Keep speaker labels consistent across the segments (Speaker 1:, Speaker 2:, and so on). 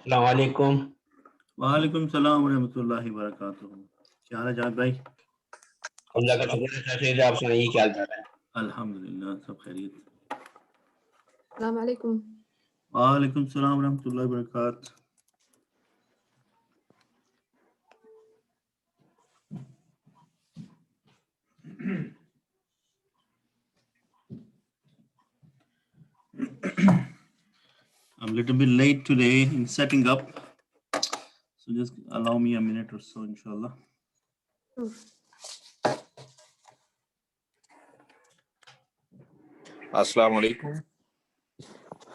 Speaker 1: अस्सलामुअलैकुम।
Speaker 2: वालेकुम सलाम व रहमतुल्लाहि व बरकातुहू। क्या हाल है जान भाई?
Speaker 1: अल्लाह का शुक्र है, खैरियत है। आप सुनाइए क्या हाल चाल है?
Speaker 2: अल्हम्दुलिल्लाह सब खैरियत।
Speaker 3: अस्सलाम वालेकुम।
Speaker 2: वालेकुम सलाम व रहमतुल्लाहि व बरकातुहू। I'm a little bit late today in setting up, so just allow me a minute or so, inshallah.
Speaker 4: Assalamu alaikum.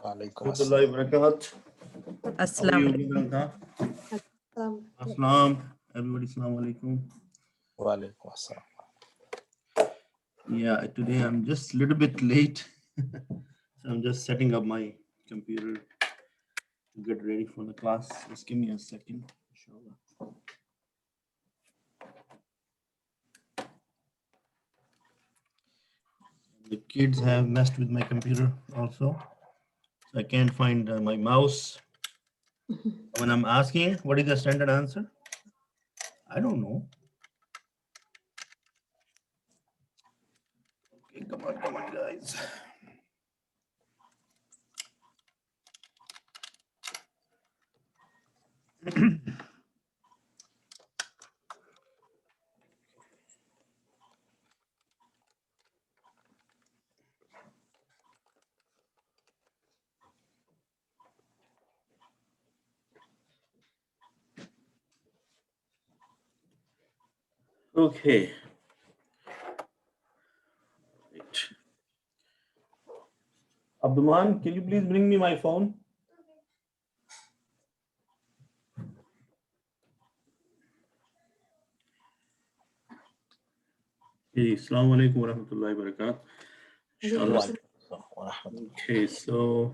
Speaker 5: वालेकुम
Speaker 2: Warahmatullahi wabarakatuh.
Speaker 6: Assalamu
Speaker 2: Assalam. Everybody, assalamu alaikum.
Speaker 5: वालेकुम अस्सलाम।
Speaker 2: Yeah, today I'm just a little bit late. So I'm just setting up my computer to get ready for the class. Just give me a second, inshallah. The kids have messed with my computer also. So I can't find my mouse. When I'm asking, what is the standard answer? I don't know. Okay, come on, guys. Okay. Right. Abdulman, can you please bring me my phone? Hey, assalamu alaikum wa rahmatullahi wa barakatuh. Inshallah. Okay, so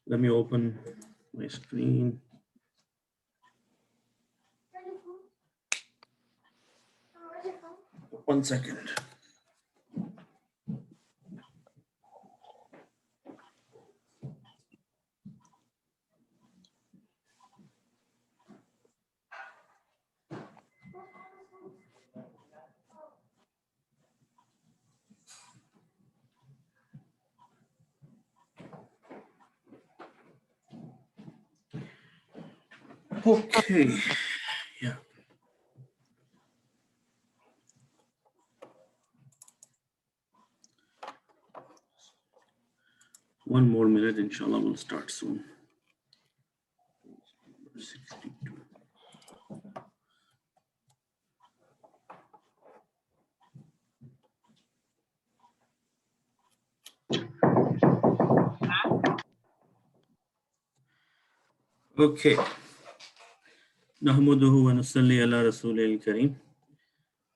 Speaker 2: let me open my screen. One second. Okay, yeah. One more minute, inshallah, we'll start soon. 62. Okay. Nahmaduhu wa nusalli ala rasulil kareem.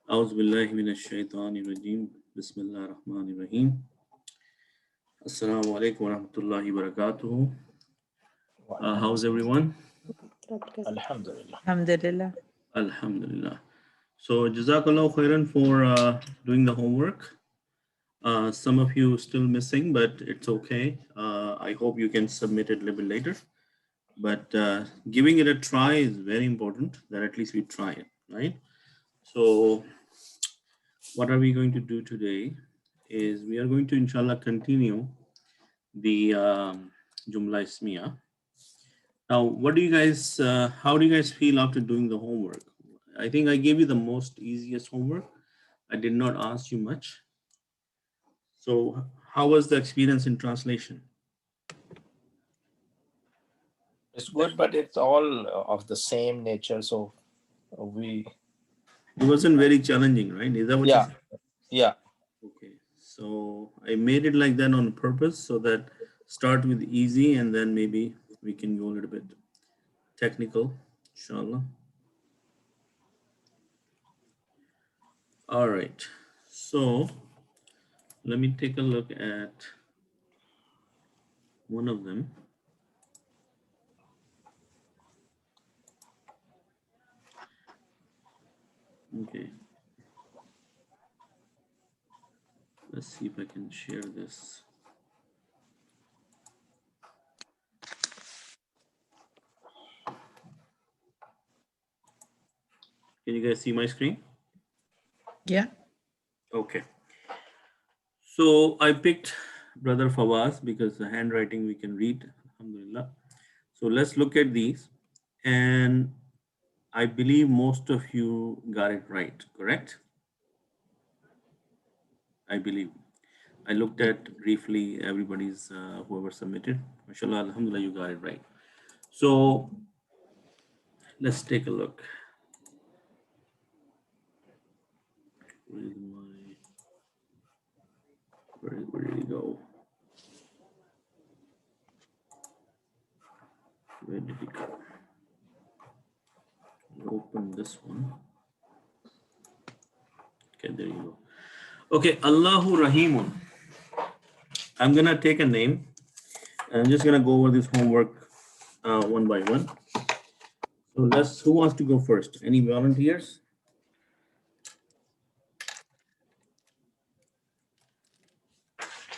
Speaker 2: A'udhu billahi minash shaitanir rajeem. Bismillahir rahmanir rahim. Assalamu alaikum wa rahmatullahi wa barakatuhu. How's everyone?
Speaker 5: अल्हम्दुलिल्लाह।
Speaker 6: Alhamdulillah.
Speaker 2: Alhamdulillah. So jazakallah khairan for doing the homework. Some of you still missing, but it's okay. I hope you can submit it a little bit later. But giving it a try is very important, that at least we try it, right? So what are we going to do today is we are going to inshallah continue the Jumla Ismiya. Now, what do you guys, how do you guys feel after doing the homework? I think I gave you the most easiest homework. I did not ask you much. So how was the experience in translation?
Speaker 5: It's good, but it's all of the same nature. So we.
Speaker 2: It wasn't very challenging, right? Is that what you said?
Speaker 5: Yeah.
Speaker 2: Okay. So I made it like that on purpose so that start with easy and then maybe we can go a little bit technical, inshallah. All right. So let me take a look at one of them. Okay. Let's see if I can share this. Can you guys see my screen?
Speaker 4: Yeah.
Speaker 2: Okay. So I picked Brother Fawaz because the handwriting we can read, alhamdulillah. So let's look at these. And I believe most of you got it right, correct? I believe. I looked at briefly everybody's, whoever submitted. MashaAllah, alhamdulillah, you got it right. So let's take a look. Where did it go? Where did it go? Open this one. Okay, there you go. Okay, Allahu Rahimun. I'm gonna take a name. I'm just gonna go over this homework one by one. So who wants to go first? Any volunteers?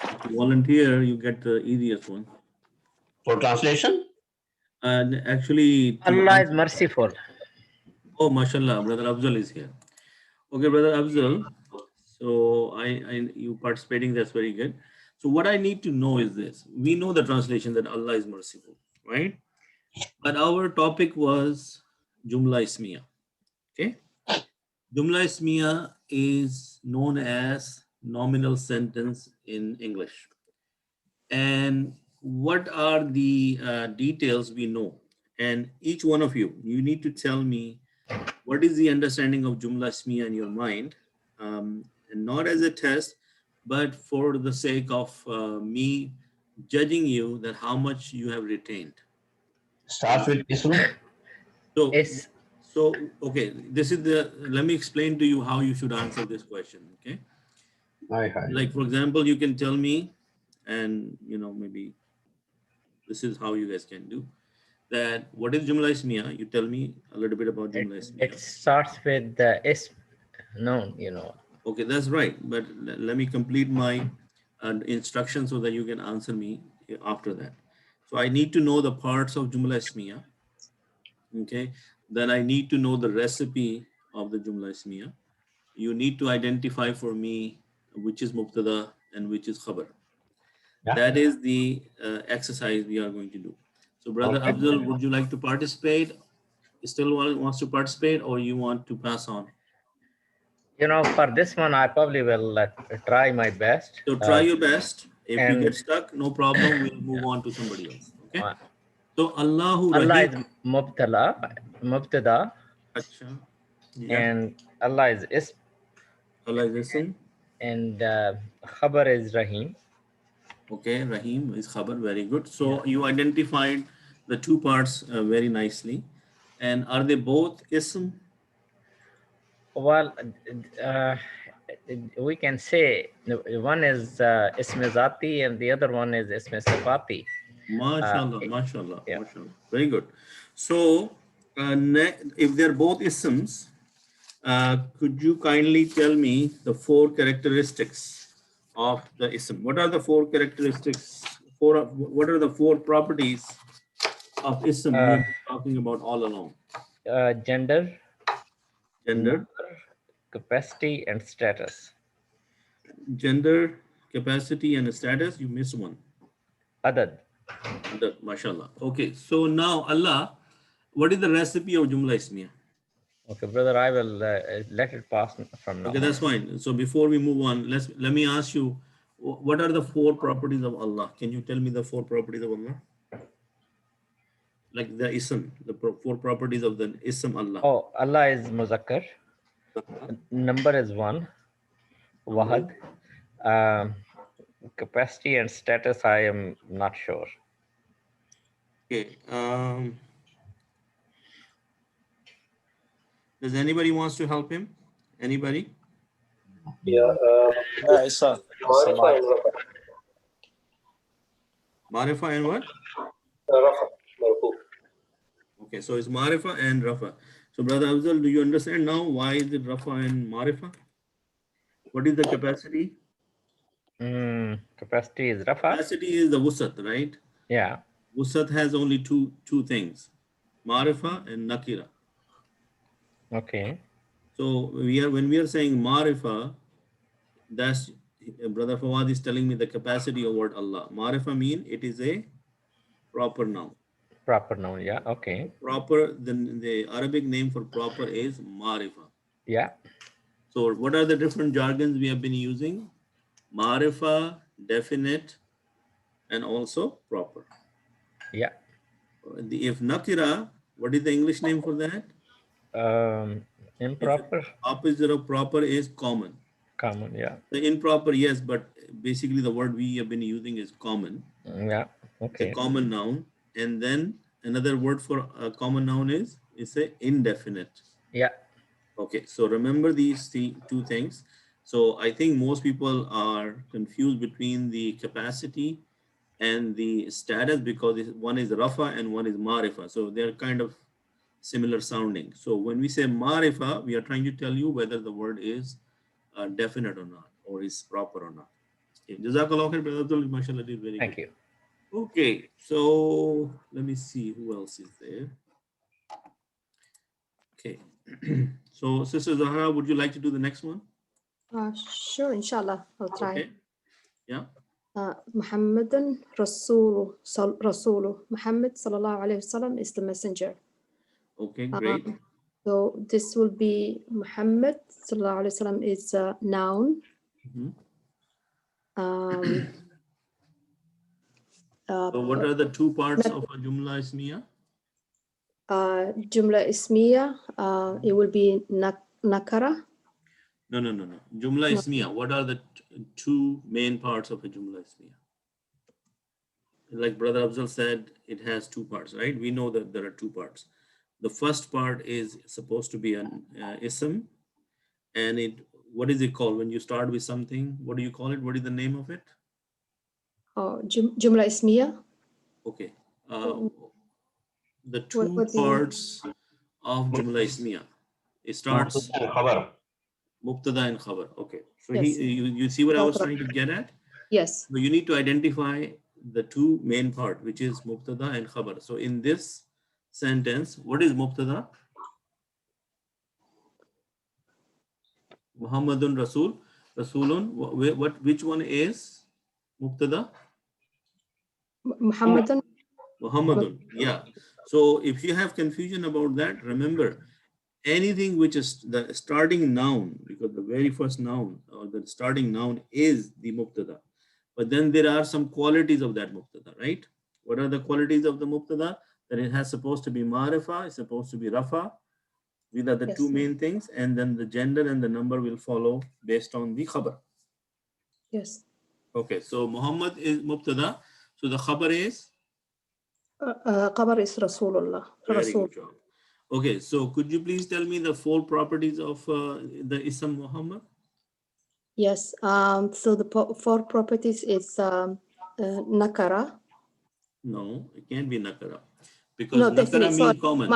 Speaker 2: If you volunteer, you get the easiest one.
Speaker 1: For translation?
Speaker 2: And actually,
Speaker 4: Allah is merciful.
Speaker 2: oh, mashallah, Brother Afzal is here. Okay, Brother Afzal. So you participating, that's very good. So what I need to know is this. We know the translation that Allah is merciful, right? But our topic was Jumla Ismiya. Okay. Jumla Ismiya is known as nominal sentence in English. And what are the details we know? And each one of you need to tell me what is the understanding of Jumla Ismiya in your mind, and not as a test, but for the sake of me judging you that how much you have retained.
Speaker 1: Starts with Ism.
Speaker 2: So,
Speaker 4: Is
Speaker 2: okay, let me explain to you how you should answer this question, okay? Like, for example, you can tell me, and maybe this is how you guys can do that. What is Jumla Ismiya? You tell me a little bit about Jumla Ismiya.
Speaker 4: it starts with the is noun,
Speaker 2: Okay, that's right. But let me complete my instruction so that you can answer me after that. So I need to know the parts of Jumla Ismiya. Okay. Then I need to know the recipe of the Jumla Ismiya. You need to identify for me which is Mubtada and which is Khabar.
Speaker 1: Yeah.
Speaker 2: That is the exercise we are going to do. So Brother
Speaker 1: Okay.
Speaker 2: Afzal, would you like to participate? Still wants to participate, or you want to pass on?
Speaker 4: For this one, I probably will try my best.
Speaker 2: So try your best. If you
Speaker 4: and-
Speaker 2: get stuck, no problem. We'll move on to somebody else. Okay.
Speaker 4: Uh,
Speaker 2: So Allahu
Speaker 4: Allah is
Speaker 2: Rahim.
Speaker 4: mubtada,
Speaker 2: Acha. Yeah.
Speaker 4: and Allah is ism,
Speaker 2: Allah is Ism.
Speaker 4: and khabar is Rahim.
Speaker 2: Okay. Rahim is Khabar. Very good. So you identified the two parts very nicely. And are they both Ism?
Speaker 4: Well, we can say one is ism zati and the other one is ism sifati.
Speaker 2: MashaAllah. MashaAllah.
Speaker 4: yeah.
Speaker 2: MashaAllah. Very good. So if they're both Isms, could you kindly tell me the four characteristics of the ism? What are the four characteristics? What are the four properties of ism we have been talking about all along?
Speaker 4: Gender,
Speaker 2: Gender,
Speaker 4: capacity, and status.
Speaker 2: gender, capacity, and status. You missed one.
Speaker 4: Adad.
Speaker 2: Adad, mashallah. Okay, so now Allah, what is the recipe of Jumla Ismiya?
Speaker 4: Okay, brother, I will let it pass from now.
Speaker 2: Okay, that's fine. So before we move on, let me ask you, what are the four properties of Allah? Can you tell me the four properties of Allah? Like the ism, the four properties of the ism Allah.
Speaker 4: Oh, Allah is muzakkar. Number is 1. Wahad. Capacity and status, I am not sure.
Speaker 2: Okay. Does anybody wants to help him? Anybody?
Speaker 5: Yeah, it's a
Speaker 2: Marifa and what? Okay, so it's Marifa and Rafa. So Brother Afzal, do you understand now why is it Rafa and Marifa? What is the capacity?
Speaker 4: Capacity is Rafa.
Speaker 2: Capacity is the Wusat, right?
Speaker 4: Yeah.
Speaker 2: Wusat has only two things, Marifa and Nakira.
Speaker 4: Okay.
Speaker 2: So when we are saying marifa, that's Brother Fawad is telling me the capacity of word Allah. Marifa mean it is a proper noun.
Speaker 4: Proper noun. Yeah. Okay.
Speaker 2: Proper, the Arabic name for proper is marifa.
Speaker 4: Yeah.
Speaker 2: So what are the different jargons we have been using? Marifa, definite, and also proper.
Speaker 4: Yeah.
Speaker 2: If nakira, what is the English name for that?
Speaker 4: Improper.
Speaker 2: If opposite of proper is common.
Speaker 4: Common. Yeah.
Speaker 2: The improper, yes, but basically the word we have been using is common.
Speaker 4: Yeah.
Speaker 2: It's a
Speaker 4: Okay.
Speaker 2: common noun. And then another word for a common noun is a indefinite.
Speaker 4: Yeah.
Speaker 2: Okay, so remember these two things. So I think most people are confused between the capacity and the status because one is rafa and one is marifa. So they're kind of similar sounding. So when we say marifa, we are trying to tell you whether the word is definite or not, or is proper or not. Okay. Jazakallah khair, Brother Abdul, mashallah, did very
Speaker 4: Thank
Speaker 2: good.
Speaker 4: you.
Speaker 2: Okay, so let me see who else is there. Okay, so Sister Zahra, would you like to do the next one?
Speaker 3: Sure, inshallah, I'll try.
Speaker 2: Okay, yeah.
Speaker 3: Muhammadan Rasulu. Muhammad sallallahu alayhi wasallam is the messenger.
Speaker 2: Okay, great.
Speaker 3: So this will be Muhammad sallallahu alayhi wasallam is a noun.
Speaker 2: So what are the two parts of a jumla ismiya?
Speaker 3: Jumla ismiya, it will be nakara.
Speaker 2: No. Jumla ismiya. What are the two main parts of a jumla ismiya? Like Brother Afzal said, it has two parts, right? We know that there are two parts. The first part is supposed to be an ism, and what is it called when you start with something? What do you call it? What is the name of it?
Speaker 3: Jumla ismiya.
Speaker 2: Okay. The two parts of jumla ismiya. It starts mubtada and khabar. Okay. So
Speaker 3: Yes.
Speaker 2: you see what I was trying to get at?
Speaker 3: Yes.
Speaker 2: So you need to identify the two main part, which is mubtada and khabar. So in this sentence, what is mubtada? Muhammadun Rasulun. Which one is mubtada?
Speaker 3: Muhammadan.
Speaker 2: Muhammadun. Yeah. So if you have confusion about that, remember anything which is the starting noun, because the very first noun or the starting noun is the mubtada. But then there are some qualities of that mubtada, right? What are the qualities of the mubtada? That it has supposed to be marifa, it's supposed to be rafa. These are the two main things, and then the gender and the number will follow based on the khabar.
Speaker 3: Yes.
Speaker 2: Okay, so Muhammad is mubtada. So the khabar is?
Speaker 3: Khabar is Rasulullah.
Speaker 2: Very good job. Okay, so could you please tell me the four properties of the ism Muhammad?
Speaker 3: Yes. So the four properties is nakara.
Speaker 2: No, it can't be nakara. Because nakara means common.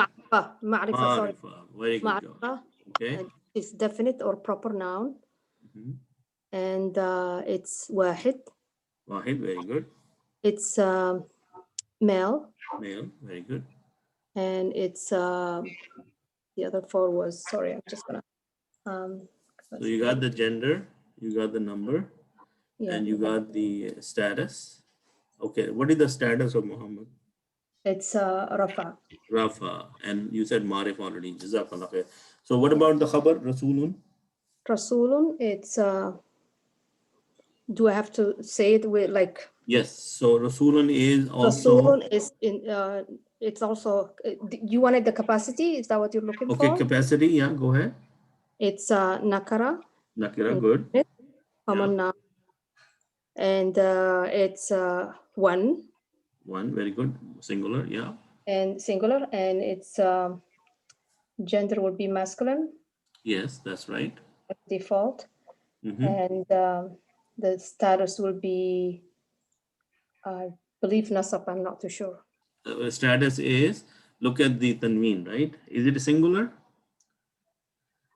Speaker 3: Ma'rifa, sorry.
Speaker 2: Very good job. Okay.
Speaker 3: And it's definite or proper noun. And it's wahid.
Speaker 2: Wahid, very good.
Speaker 3: It's male.
Speaker 2: Male, very good.
Speaker 3: And it's the other four was, sorry, I'm just gonna
Speaker 2: so you got the gender, you got the number, and you got the status. Okay, what is the status of Muhammad?
Speaker 3: It's Rafa.
Speaker 2: Rafa, and you said Marif already. Jazakallah khair. So what about the khabar, Rasulun?
Speaker 3: Rasulun, it's do I have to say it with like?
Speaker 2: Yes. So Rasulun is also.
Speaker 3: Rasulun is in. It's also. You wanted the capacity? Is that what you're looking for?
Speaker 2: Okay, capacity. Yeah, go ahead.
Speaker 3: It's nakara.
Speaker 2: Nakira, good.
Speaker 3: Common noun. And it's one.
Speaker 2: One, very good. Singular, yeah.
Speaker 3: And singular, and its gender would be masculine.
Speaker 2: Yes, that's right.
Speaker 3: Default. And the status will be, I believe, nasab. I'm not too sure.
Speaker 2: Status is, look at the tanween, right? Is it a singular?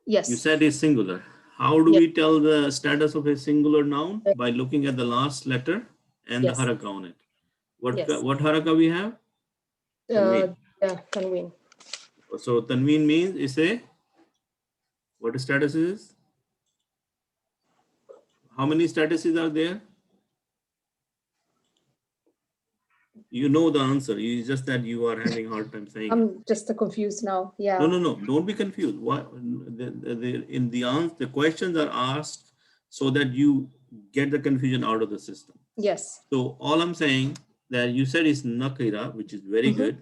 Speaker 3: Yes.
Speaker 2: You said it's singular. How do we tell the status of a singular noun? By looking at the last letter and the haraka on it. What haraka we have? Tanween.
Speaker 3: Yeah, tanween.
Speaker 2: So tanween means it's a What status is? How many statuses are there? You know the answer. It's just that you are having a hard time saying it.
Speaker 3: I'm just confused now. Yeah.
Speaker 2: No. Don't be confused. What in the answer, the questions are asked so that you get the confusion out of the system.
Speaker 3: Yes.
Speaker 2: So all I'm saying that you said is nakira, which is very good,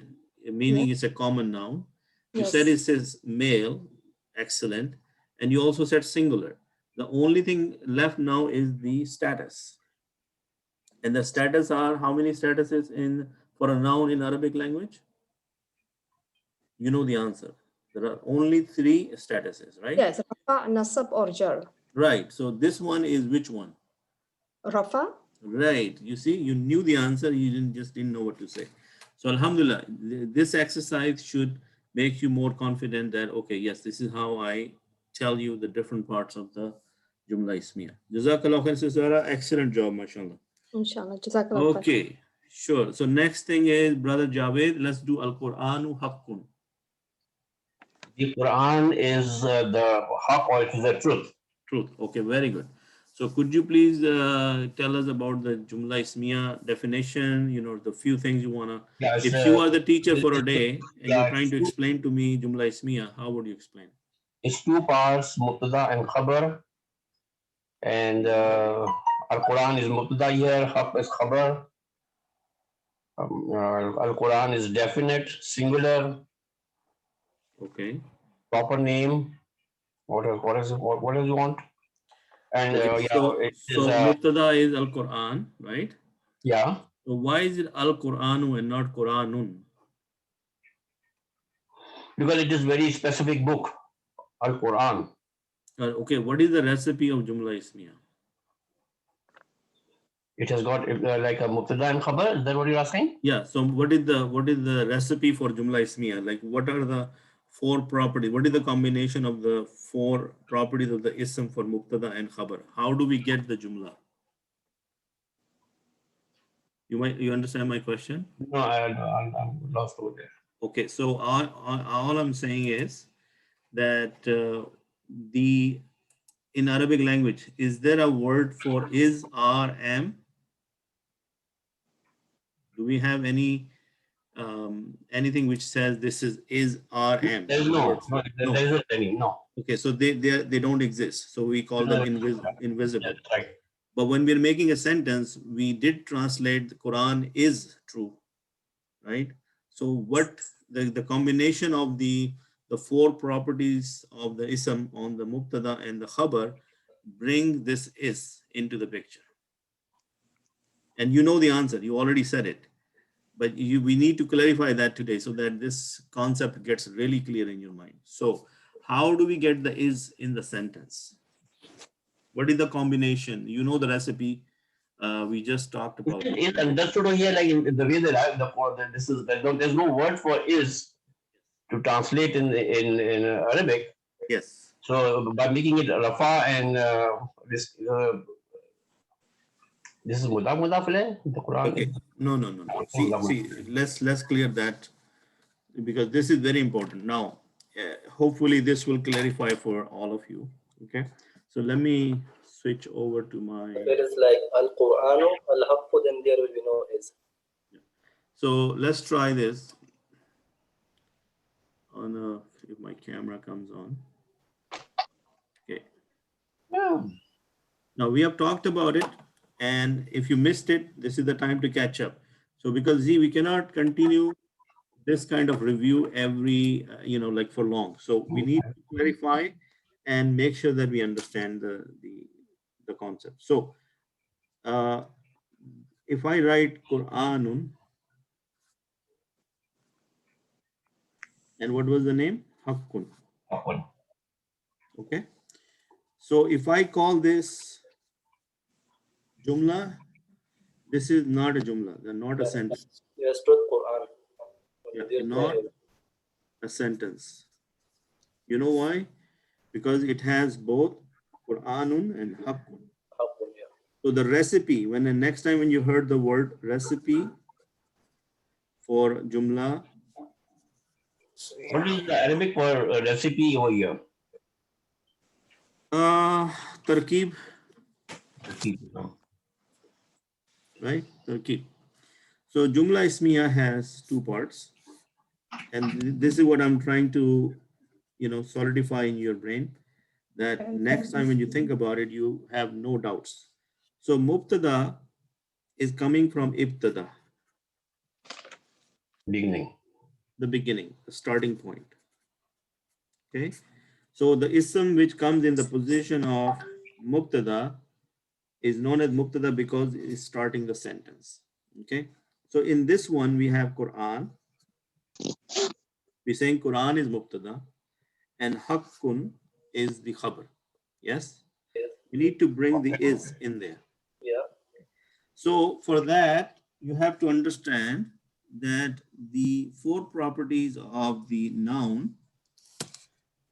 Speaker 2: meaning it's a common noun. You said it says male, excellent, and you also said singular. The only thing left now is the status. And the status are how many statuses in for a noun in Arabic language? You know the answer. There are only 3 statuses, right?
Speaker 3: Yes, rafa, nasab, or jar.
Speaker 2: Right. So this one is which one?
Speaker 3: Rafa.
Speaker 2: Right. You see, you knew the answer. You didn't know what to say. So alhamdulillah, this exercise should make you more confident that, okay, yes, this is how I tell you the different parts of the Jumla Ismiya. Jazakallah khair, Sister. Excellent job, mashallah.
Speaker 3: Inshallah. Jazakallah.
Speaker 2: Okay, sure. So next thing is, Brother Javed, let's do Al-Qur'anu Haqqun.
Speaker 1: The Quran is the haq, or it is the truth.
Speaker 2: Truth. Okay, very good. So could you please tell us about the Jumla Ismiya definition, you know, the few things you want to,
Speaker 1: Yes,
Speaker 2: if you are the teacher for a day and
Speaker 1: yeah,
Speaker 2: you're trying to explain to me Jumla Ismiya, how would you explain?
Speaker 1: It's 2 parts, mubtada and khabar. And Al-Quran is mubtada here, haq is khabar. Al-Quran is definite, singular,
Speaker 2: Okay.
Speaker 1: proper name. What does you want? And
Speaker 2: Okay. So Mubtada is Al-Quran, right?
Speaker 1: yeah,
Speaker 2: So why is it Al-Quranu and not Quranun?
Speaker 1: because it is very specific book, Al-Quran.
Speaker 2: Okay, what is the recipe of Jumla Ismiya?
Speaker 1: It has got like a mubtada and khabar. Is that what you're asking?
Speaker 2: Yeah. So what is the recipe for Jumla Ismiya? Like, what are the 4 properties? What is the combination of the 4 properties of the ism for Mubtada and Khabar? How do we get the Jumla? You understand my question?
Speaker 1: No, I'm lost over there.
Speaker 2: Okay. So all I'm saying is that in Arabic language, is there a word for is, are, am? Do we have anything which says this is, are, am?
Speaker 1: There's no. There isn't any. No.
Speaker 2: Okay, so they don't exist. So we call them invisible.
Speaker 1: That's right.
Speaker 2: But when we're making a sentence, we did translate the Quran is true, right? So what the combination of the 4 properties of the ism on the mubtada and the khabar bring this is into the picture. And you know the answer, you already said it. But we need to clarify that today so that this concept gets really clear in your mind. So how do we get the is in the sentence? What is the combination? You know the recipe. We just talked about it.
Speaker 1: It's understood over here, like in the way that this is. There's no word for is to translate in Arabic.
Speaker 2: Yes.
Speaker 1: So by making it rafa and this is mudaf alayh, the Quran.
Speaker 2: Okay. No. See, let's clear that, because this is very important. Now, hopefully this will clarify for all of you. Okay. So let me switch over to my.
Speaker 6: There is like Al-Qur'anu, Al-Haqqu, then there will be no is.
Speaker 2: So let's try this on if my camera comes on. Okay.
Speaker 1: Yeah.
Speaker 2: Now we have talked about it, and if you missed it, this is the time to catch up. So because we cannot continue this kind of review every like for long. So we need to clarify and make sure that we understand the concept. So if I write Quranun, and what was the name? Haqqun. Okay. So if I call this Jumla, this is not a Jumla, they're not a sentence.
Speaker 6: Yes, truth Quran.
Speaker 2: Yeah, not a sentence. You know why? Because it has both Quranun and Haqqun. So the recipe, when the next time when you heard the word recipe for Jumla,
Speaker 1: What is the Arabic for recipe over here?
Speaker 2: Tarkib, right? Tarkib. So Jumla Ismiya has two parts, and this is what I'm trying to, solidify in your brain, that next time when you think about it, you have no doubts. So Mubtada is coming from Ibtada,
Speaker 1: Beginning.
Speaker 2: the beginning, the starting point. Okay, so the ism which comes in the position of Mubtada is known as Mubtada because it is starting the sentence. Okay, so in this one we have Quran. We're saying Quran is Mubtada and Haqqun is the khabar. Yes, we need to bring the is in there.
Speaker 6: Yeah.
Speaker 2: So for that, you have to understand that the four properties of the noun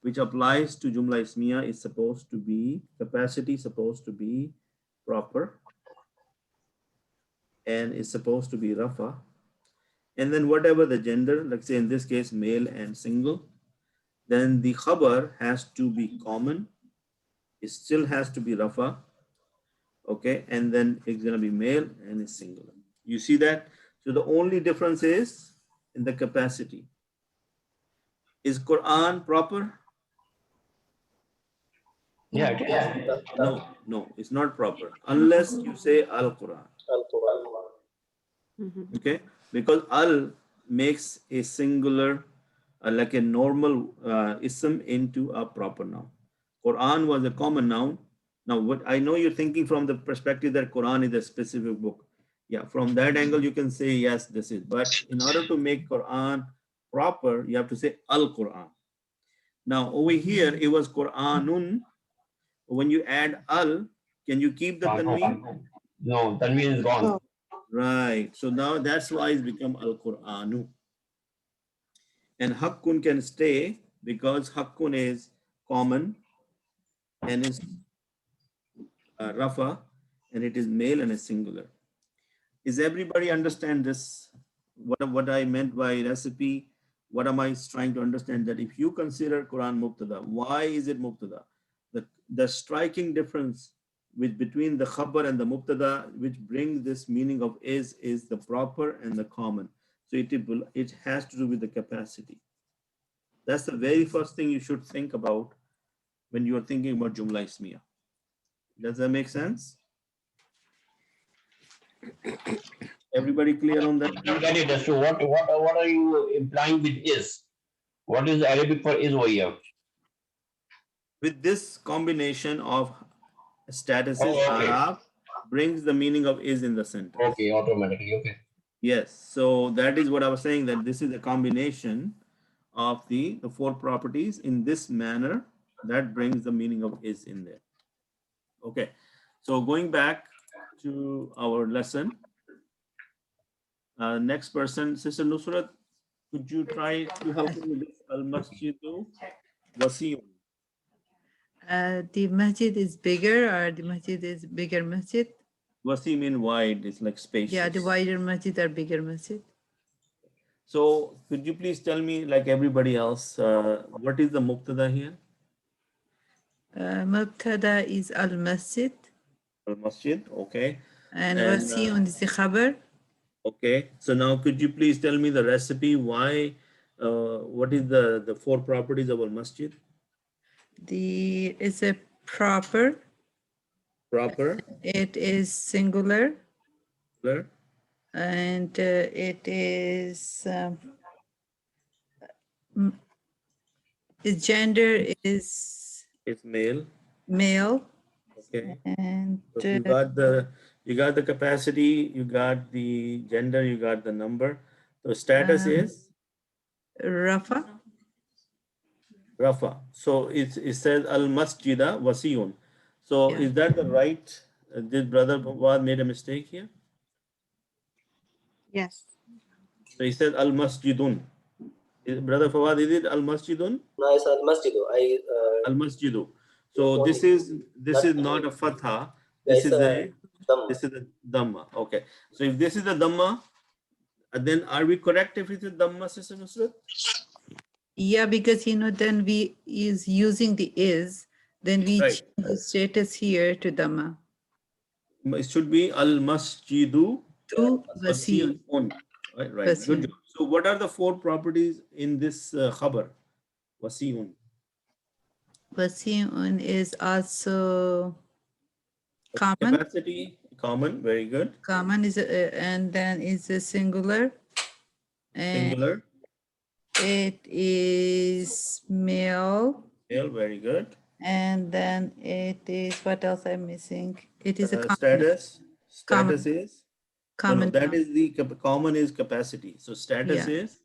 Speaker 2: which applies to Jumla Ismiya is supposed to be, capacity supposed to be proper, and is supposed to be rafa. And then whatever the gender, let's say in this case, male and single, then the khabar has to be common. It still has to be rafa. Okay, and then it's going to be male and it's singular. You see that? So the only difference is in the capacity. Is Quran proper?
Speaker 1: Yeah, it is.
Speaker 2: No, it's not proper unless you say Al-Quran.
Speaker 6: Al-Quran.
Speaker 2: Okay, because Al makes a singular, like a normal ism into a proper noun. Quran was a common noun. Now, what I know you're thinking from the perspective that Quran is a specific book. Yeah, from that angle, you can say, yes, this is. But in order to make Quran proper, you have to say Al-Quran. Now, over here, it was Quranun. When you add Al, can you keep the tanween?
Speaker 1: No, tanween is gone.
Speaker 2: Right. So now that's why it's become Al-Quranu. And Hakkun can stay because Hakkun is common and is Rafa, and it is male and is singular. Is everybody understand this? What I meant by recipe? What am I trying to understand? That if you consider Quran Mubtada, why is it Mubtada? The striking difference between the khabar and the Mubtada, which brings this meaning of is the proper and the common. So it has to do with the capacity. That's the very first thing you should think about when you are thinking about Jumla Ismiya. Does that make sense? Everybody clear on that?
Speaker 1: I get it. So what are you implying with is? What is the Arabic for is over here?
Speaker 2: With this combination of statuses,
Speaker 1: Okay.
Speaker 2: Arab brings the meaning of is in the sentence.
Speaker 1: Okay, automatically. Okay.
Speaker 2: Yes, so that is what I was saying, that this is a combination of the four properties in this manner that brings the meaning of is in there. Okay, so going back to our lesson, next person, Sister Nusrat, could you try to help me with this? Al-Masjidu Wasiyun.
Speaker 7: The masjid is bigger, or the masjid is bigger masjid?
Speaker 2: Wasi mean wide, it's like spacious.
Speaker 7: Yeah, the wider masjid or bigger masjid.
Speaker 2: So could you please tell me, like everybody else, what is the Mubtada here?
Speaker 7: Mubtada is al-masjid.
Speaker 2: Al-Masjid, okay.
Speaker 7: And wasiyun is the khabar.
Speaker 2: Okay, so now could you please tell me the recipe? Why, what is the four properties of al-Masjid?
Speaker 7: It's a proper.
Speaker 2: Proper.
Speaker 7: It is singular.
Speaker 2: Singular.
Speaker 7: And it is, its gender is?
Speaker 2: It's male.
Speaker 7: Male.
Speaker 2: Okay.
Speaker 7: And
Speaker 2: so you got the capacity, you got the gender, you got the number. So status is?
Speaker 7: Rafa.
Speaker 2: Rafa. So it says al-masjida wasiyun. So is that the right? Did Brother Fawad made a mistake here?
Speaker 8: Yes.
Speaker 2: So he said al-masjidun. Brother Fawad, is it al-masjidun?
Speaker 6: No, it's al-masjidu.
Speaker 2: Al-masjidu. So this is not a fatha. This is a dhamma. Okay. So if this is a dhamma, then are we correct if it's a dhamma, Sister Nusrat?
Speaker 7: Yeah, because then we is using the is, Then we
Speaker 2: Right.
Speaker 7: change the status here to Dhamma.
Speaker 2: It should be al-masjidu
Speaker 7: To Wasiyun.
Speaker 2: wasi'un. Right. Good
Speaker 7: Wasiyun.
Speaker 2: job. So what are the 4 properties in this khabar? Wasi'un.
Speaker 7: Wasiyun is also common.
Speaker 2: Capacity, common, very good.
Speaker 7: Common is and then is a singular. And
Speaker 2: Singular,
Speaker 7: it is male.
Speaker 2: male, very good.
Speaker 7: And then it is, what else I'm missing? It is a common.
Speaker 2: Status
Speaker 7: Common.
Speaker 2: is, no,
Speaker 7: Common.
Speaker 2: that is the common is capacity. So status
Speaker 7: Yeah.
Speaker 2: is,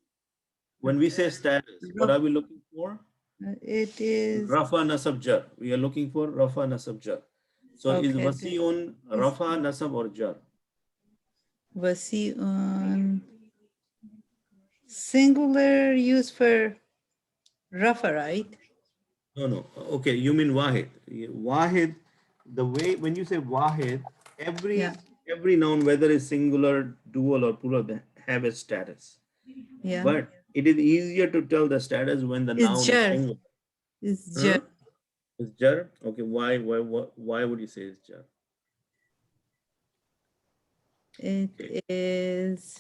Speaker 2: when we say status, what are we looking for?
Speaker 7: It is.
Speaker 2: Rafa nasab jar. We are looking for rafa nasab jar. So is
Speaker 7: Okay.
Speaker 2: wasi'un rafa nasab or jar?
Speaker 7: Wasi'un. Singular use for Rafa, right?
Speaker 2: No. Okay, you mean wahid. Wahid, the way when you say wahid, every noun, whether it's singular, dual, or plural, they have a status.
Speaker 7: Yeah.
Speaker 2: But it is easier to tell the status when the noun is
Speaker 7: jar.
Speaker 2: singular.
Speaker 7: It's jar.
Speaker 2: It's jar. Okay, why would you say it's jar?
Speaker 7: It is.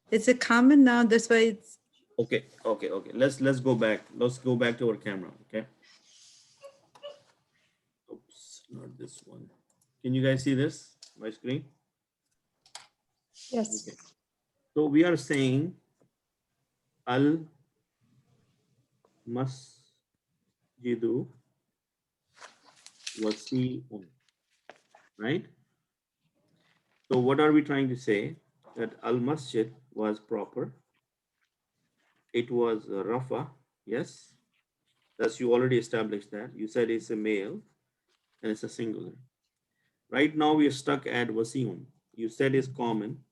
Speaker 7: It's a common noun. That's why it's.
Speaker 2: Okay. Let's go back. Let's go back to our camera. Okay. Oops, not this one. Can you guys see this? My screen?
Speaker 3: Yes.
Speaker 2: Okay. So we are saying al masjidu wasi'un, right? So what are we trying to say? That al masjid was proper. It was rafa, yes. That's, you already established that. You said it's a male and it's a singular. Right now we are stuck at wasi'un. You said it's common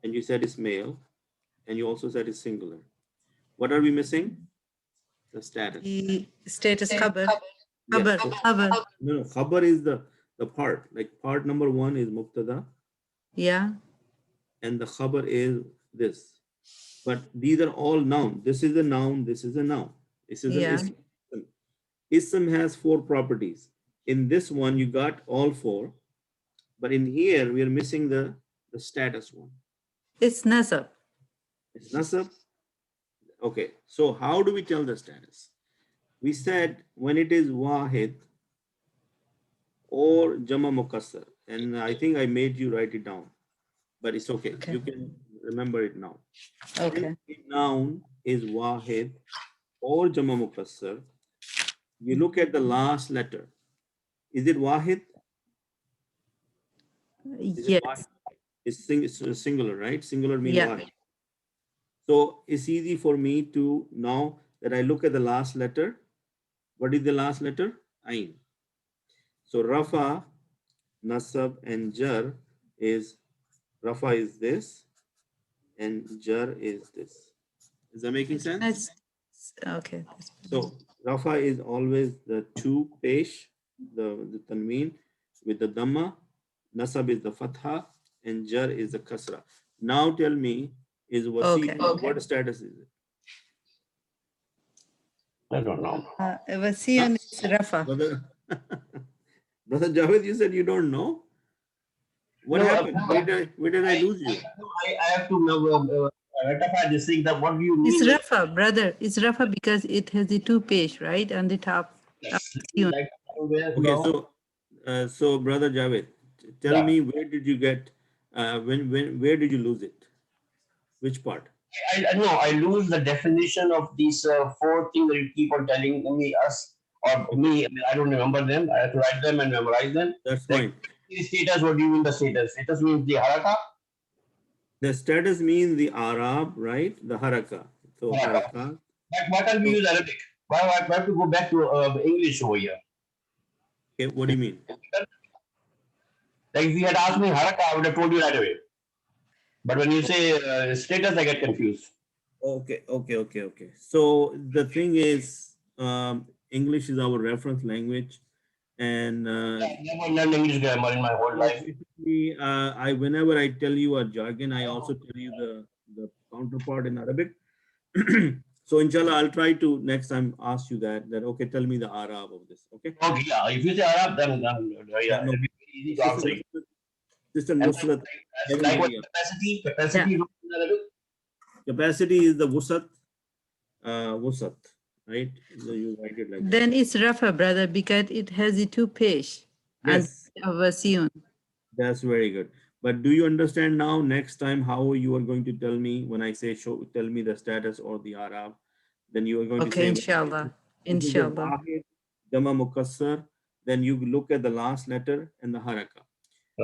Speaker 2: and you said it's male and you also said it's singular. What are we missing? The status.
Speaker 7: The status khabar.
Speaker 2: Yes.
Speaker 7: Khabar.
Speaker 2: No, khabar is the part. Like part number 1 is mubtada.
Speaker 7: Yeah.
Speaker 2: And the khabar is this. But these are all noun. This is a noun. This is a noun. This is an ism. Ism has 4 properties. In this one, you got all 4. But in here, we are missing the status one.
Speaker 7: It's nasab.
Speaker 2: It's nasab. Okay. So how do we tell the status? We said when it is wahid or jama mukassar. And I think I made you write it down. But it's okay. You can remember it now.
Speaker 7: Okay.
Speaker 2: If a noun is wahid or jama mukassar, you look at the last letter. Is it wahid?
Speaker 7: Yes.
Speaker 2: It's singular, right? Singular means
Speaker 7: Yeah.
Speaker 2: wahid. So it's easy for me to, now that I look at the last letter, what is the last letter? Ain. So rafa, nasab, and jar is, rafa is this, and jar is this. Is that making sense?
Speaker 7: Okay.
Speaker 2: So rafa is always the 2 pesh, the tanween with the dhamma, nasab is the fatha, and jar is the kasra. Now tell me, is wasi, what status is it?
Speaker 1: I don't know.
Speaker 7: Wasiyun is Rafa.
Speaker 2: Brother Javed, you said you don't know? What happened? Where did I lose you?
Speaker 1: I have to rectify this thing. That what do you mean?
Speaker 7: It's Rafa, brother. It's Rafa because it has the 2 page, right? On the top.
Speaker 1: Like,
Speaker 2: Okay, so Brother Javed, tell me, where did you get, where did you lose it? Which part?
Speaker 1: I know I lose the definition of these 4 things that you keep on telling me, us, or me. I mean, I don't remember them. I have to write them and memorize them.
Speaker 2: That's
Speaker 1: Like,
Speaker 2: fine.
Speaker 1: the status, what do you mean the status? Status means the haraka.
Speaker 2: The status means the Arab, right? The haraka. So haraka.
Speaker 1: Why can't we use Arabic? Why have to go back to English over here?
Speaker 2: Okay, what do you mean?
Speaker 1: Like if you had asked me haraka, I would have told you right away. But when you say status, I get confused.
Speaker 2: Okay. So the thing is, English is our reference language, and
Speaker 1: I never learned English grammar in my whole life.
Speaker 2: whenever I tell you a jargon, I also tell you the counterpart in Arabic. So inshallah, I'll try to next time ask you that okay, tell me the Arab of this. Okay.
Speaker 1: Okay, yeah. If you say Arab, then yeah,
Speaker 2: No.
Speaker 1: it'll be very easy to answer you.
Speaker 2: Sister
Speaker 1: And
Speaker 2: Nusrat.
Speaker 1: like what capacity?
Speaker 2: Capacity is the wusat. Wusat, right? So you write it like that.
Speaker 7: Then it's Rafa, brother, because it has the two page as
Speaker 2: Yes,
Speaker 7: of a Sion.
Speaker 2: that's very good. But do you understand now next time how you are going to tell me when I say show, tell me the status or the Arab, then you are going to
Speaker 7: Okay,
Speaker 2: say
Speaker 7: inshallah.
Speaker 2: this is the
Speaker 7: Inshallah.
Speaker 2: wahid, Jama Mukassar, then you look at the last letter and the haraka.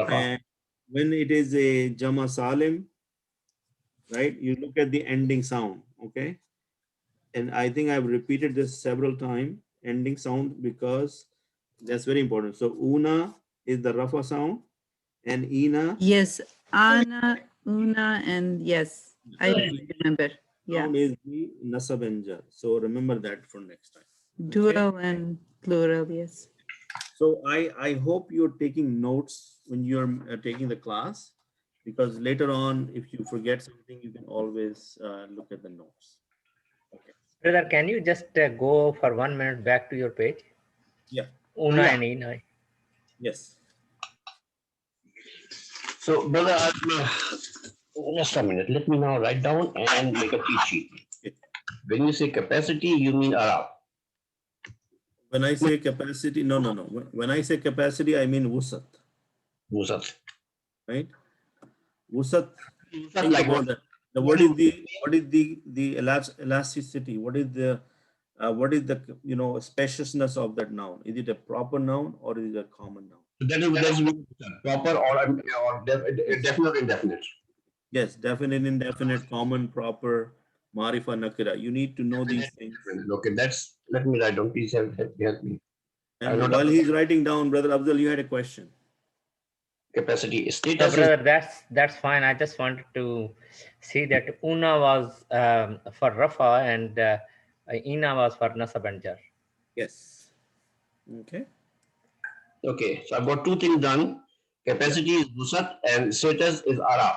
Speaker 2: And when it is a Jama Salim, right, you look at the ending sound, okay? And I think I've repeated this several times, ending sound, because that's very important. So una is the Rafa sound and ina
Speaker 7: Yes, Ana, Una, and yes, I remember. Yeah,
Speaker 2: sound is the nasab and jar. So remember that for next time.
Speaker 7: dual and plural, yes.
Speaker 2: So I hope you're taking notes when you're taking the class, because later on, if you forget something, you can always look at the notes. Okay.
Speaker 4: Brother, can you just go for 1 minute back to your page?
Speaker 2: Yeah.
Speaker 4: Una
Speaker 1: Yeah.
Speaker 4: and Ina.
Speaker 2: Yes.
Speaker 1: So, brother, just a minute. Let me now write down and make a cheat sheet.
Speaker 2: Okay.
Speaker 1: When you say capacity, you mean Arab.
Speaker 2: When I say capacity, no. When I say capacity, I mean wusat,
Speaker 1: Musat.
Speaker 2: right? Wusat.
Speaker 1: Musat
Speaker 2: Think
Speaker 1: like
Speaker 2: about
Speaker 1: what?
Speaker 2: that. What is the elasticity? What is the spaciousness of that noun? Is it a proper noun or is it a common noun?
Speaker 1: That's proper or definite or indefinite.
Speaker 2: Yes, definite, indefinite, common, proper, marifa, nakira. You need to know these things.
Speaker 1: Okay, let me write down. Please help me.
Speaker 2: And while he's writing down, Brother Afzal, you had a question.
Speaker 1: Capacity
Speaker 4: No,
Speaker 1: status.
Speaker 4: brother, that's fine. I just wanted to see that Una was for Rafa and Ina was for Nasab and Jar.
Speaker 2: Yes. Okay.
Speaker 1: Okay, so I've got two things done. Capacity is Musat and status is Arab.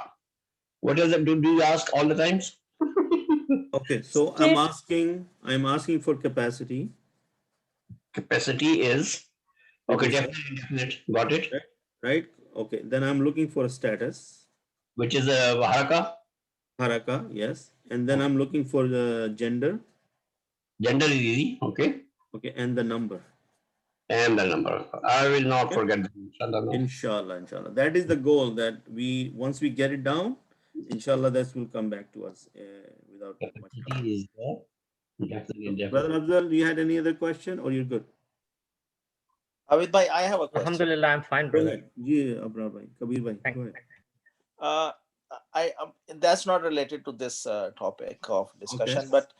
Speaker 1: What does that do? Do you ask all the times?
Speaker 2: Okay. So I'm asking for capacity.
Speaker 1: Capacity is okay, definite, indefinite. Got it.
Speaker 2: Right. Okay. Then I'm looking for status.
Speaker 1: Which is a haraka.
Speaker 2: Haraka. Yes. And then I'm looking for the gender.
Speaker 1: Gender is easy. Okay.
Speaker 2: Okay. And the number.
Speaker 1: And the number. I will not forget that.
Speaker 2: Inshallah. That is the goal, that once we get it down, inshallah, this will come back to us without much trouble.
Speaker 1: Capacity is definitely indefinite.
Speaker 2: Brother Afzal, you had any other question or you're good?
Speaker 5: Avid bhai, I have a question.
Speaker 4: Alhamdulillah, I'm fine,
Speaker 2: Go
Speaker 4: brother.
Speaker 2: ahead. Ji, Abrar bhai, Kabir bhai,
Speaker 4: Thank
Speaker 2: go ahead.
Speaker 5: That's not related to this topic of discussion,
Speaker 2: Okay.
Speaker 5: but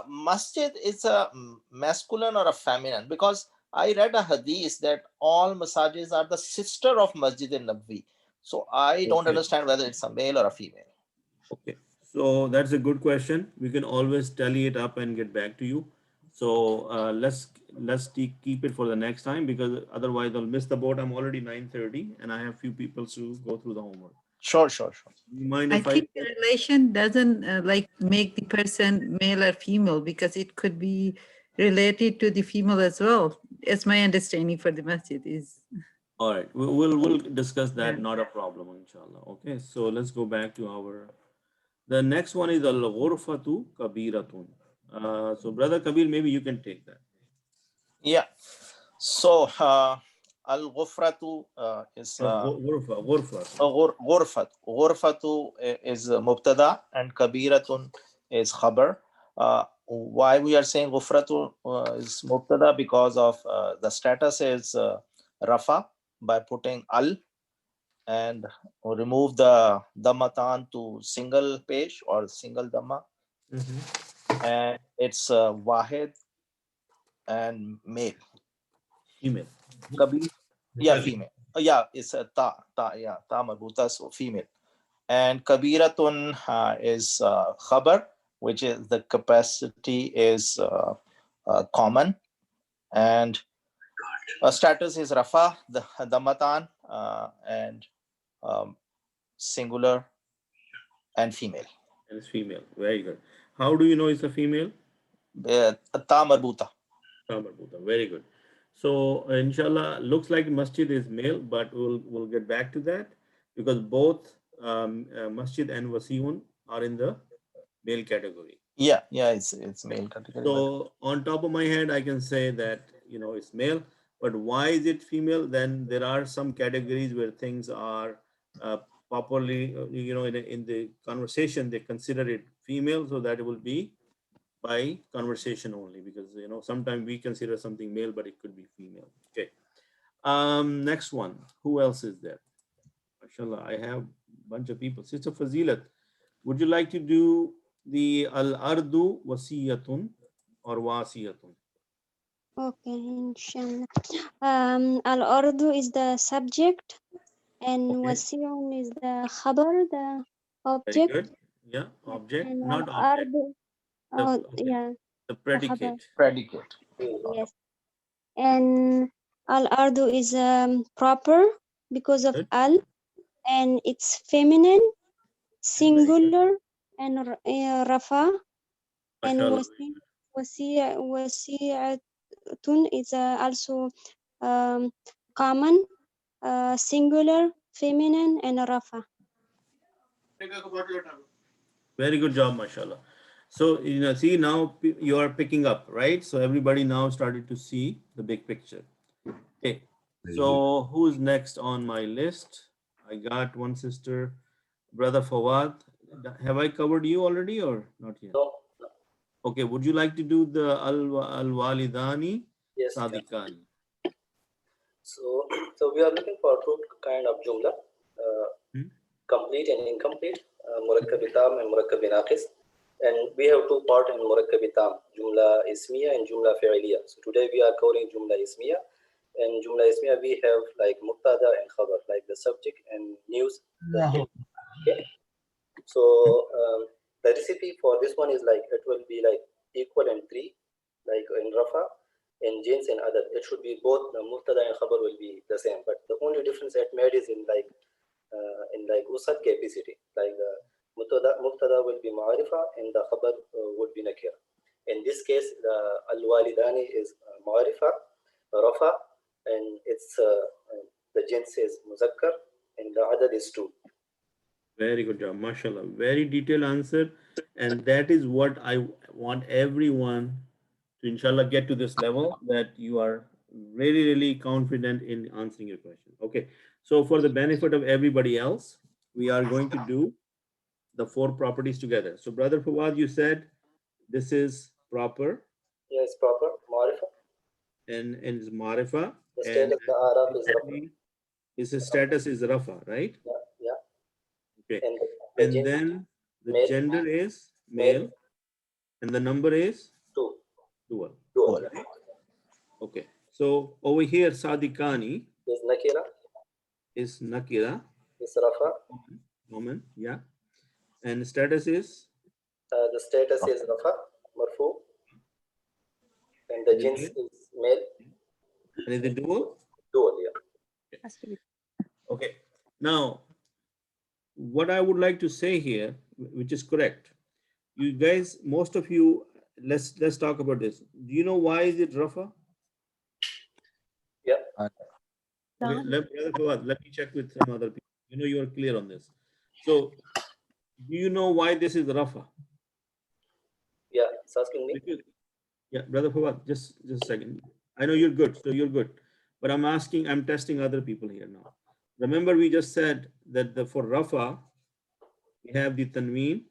Speaker 5: masjid is a masculine or a feminine? Because I read a hadith that all masajid are the sister of Masjid al-Nabawi. So I don't understand whether it's a male or a female.
Speaker 2: Okay. So that's a good question. We can always tally it up and get back to you. So let's keep it for the next time, because otherwise I'll miss the boat. I'm already 9:30 and I have few people to go through the homework.
Speaker 5: Sure.
Speaker 2: You mind
Speaker 7: I
Speaker 2: if
Speaker 7: think the relation doesn't like make the person male or female, because it could be related to the female as well. It's my understanding for the masjid is.
Speaker 2: All right, we'll discuss that. Not a problem, inshallah. Okay, so let's go back to the next one is al-ghurfatu kabiratun. So brother Kabir, maybe you can take that.
Speaker 5: Yeah. So al-ghufratu is ghurfatu is mubtada and kabiratun is khabar. Why we are saying ghufratu is mubtada? Because of the status is rafa, by putting al and remove the dammatan to single page or single damma. And it's wahid and male.
Speaker 2: Female.
Speaker 5: Kabir, female. It's a ta marbuta, so female. And kabiratun is khabar, which is the capacity is common, and status is rafa, the dammatan, and singular and female.
Speaker 2: And it's female. Very good. How do you know it's a female?
Speaker 5: Ta marbuta.
Speaker 2: Very good. So inshallah, looks like masjid is male, but we'll get back to that because both masjid and wasiun are in the male category.
Speaker 5: Yeah, it's male category.
Speaker 2: So on top of my head, I can say that it's male. But why is it female? Then there are some categories where things are properly, in the conversation they consider it female, so that it will be by conversation only, because sometimes we consider something male but it could be female. Okay, next one. Who else is there? Mashallah, I have a bunch of people. Sister Fazilat, would you like to do the al-ardu wasiyatun or wasiyatun?
Speaker 8: Okay, inshallah. Al-ardu is the subject and
Speaker 2: Okay.
Speaker 8: wasiyun is the khabar, the
Speaker 2: Very
Speaker 8: object.
Speaker 2: good. Yeah, object,
Speaker 8: And
Speaker 2: not object.
Speaker 8: al-ardu, yeah,
Speaker 2: The
Speaker 8: the
Speaker 2: predicate.
Speaker 8: khabar.
Speaker 5: Predicate.
Speaker 8: Yes. And al-ardu is proper because of
Speaker 2: Good.
Speaker 8: al, and it's feminine, singular, and rafa. And
Speaker 2: Mashallah.
Speaker 8: wasi'atun is also common, singular, feminine, and rafa.
Speaker 2: Very good job, mashallah. So, see, now you are picking up, right? So everybody now started to see the big picture. Okay. So who's next on my list? I got one sister, brother Fawad. Have I covered you already or not yet?
Speaker 6: No.
Speaker 2: Okay. Would you like to do the al-walidani
Speaker 6: Yes.
Speaker 2: sadikani?
Speaker 6: So we are looking for two kind of jumla, complete and incomplete, murakkab tam and murakkab naqis. And we have two parts in murakkab tam, jumla ismiya and jumla fi'liya. So today we are covering jumla ismiya. And jumla ismiya we have like mubtada and khabar, like the subject and news. Okay. So the recipe for this one is like it will be like equal and 3, like in rafa. In jins and other, it should be both the mubtada and khabar will be the same, but the only difference it made is in like usad capacity, like the mubtada will be ma'arifa and the khabar would be nakira. In this case, the al-walidani is ma'arifa, rafa, and it's the jins is muzakkar and the adad is 2.
Speaker 2: Very good job, mashallah. Very detailed answer, and that is what I want everyone to inshallah get to this level, that you are really confident in answering your question. Okay, so for the benefit of everybody else, we are going to do the 4 properties together. So brother Fawad, you said this is proper.
Speaker 6: Yes, proper ma'arifa.
Speaker 2: And it's marifa.
Speaker 6: The state of the arab is rafa.
Speaker 2: His status is rafa, right?
Speaker 6: Yeah.
Speaker 2: Okay.
Speaker 6: And
Speaker 2: then the
Speaker 6: male,
Speaker 2: gender is male, and the number is
Speaker 6: 2.
Speaker 2: dual.
Speaker 6: Right?
Speaker 2: Okay. So over here, sadikani
Speaker 6: Is nakira.
Speaker 2: is nakira.
Speaker 6: Is rafa.
Speaker 2: Woman, yeah. And status is?
Speaker 6: The status is rafa, marfu. And the jins is male.
Speaker 2: And is it dual?
Speaker 6: Dual, yeah.
Speaker 2: Okay. Now, what I would like to say here, which is correct, you guys, most of you, let's talk about this. Do you know why is it rafa?
Speaker 6: Yeah.
Speaker 2: Okay, let me check with some other people. You are clear on this. So, do you know why this is rafa?
Speaker 6: Yeah, it's asking me.
Speaker 2: Yeah, brother Fawad, just a second. I know you're good, so you're good. But I'm testing other people here now. Remember, we just said that for rafa, we have the tanween.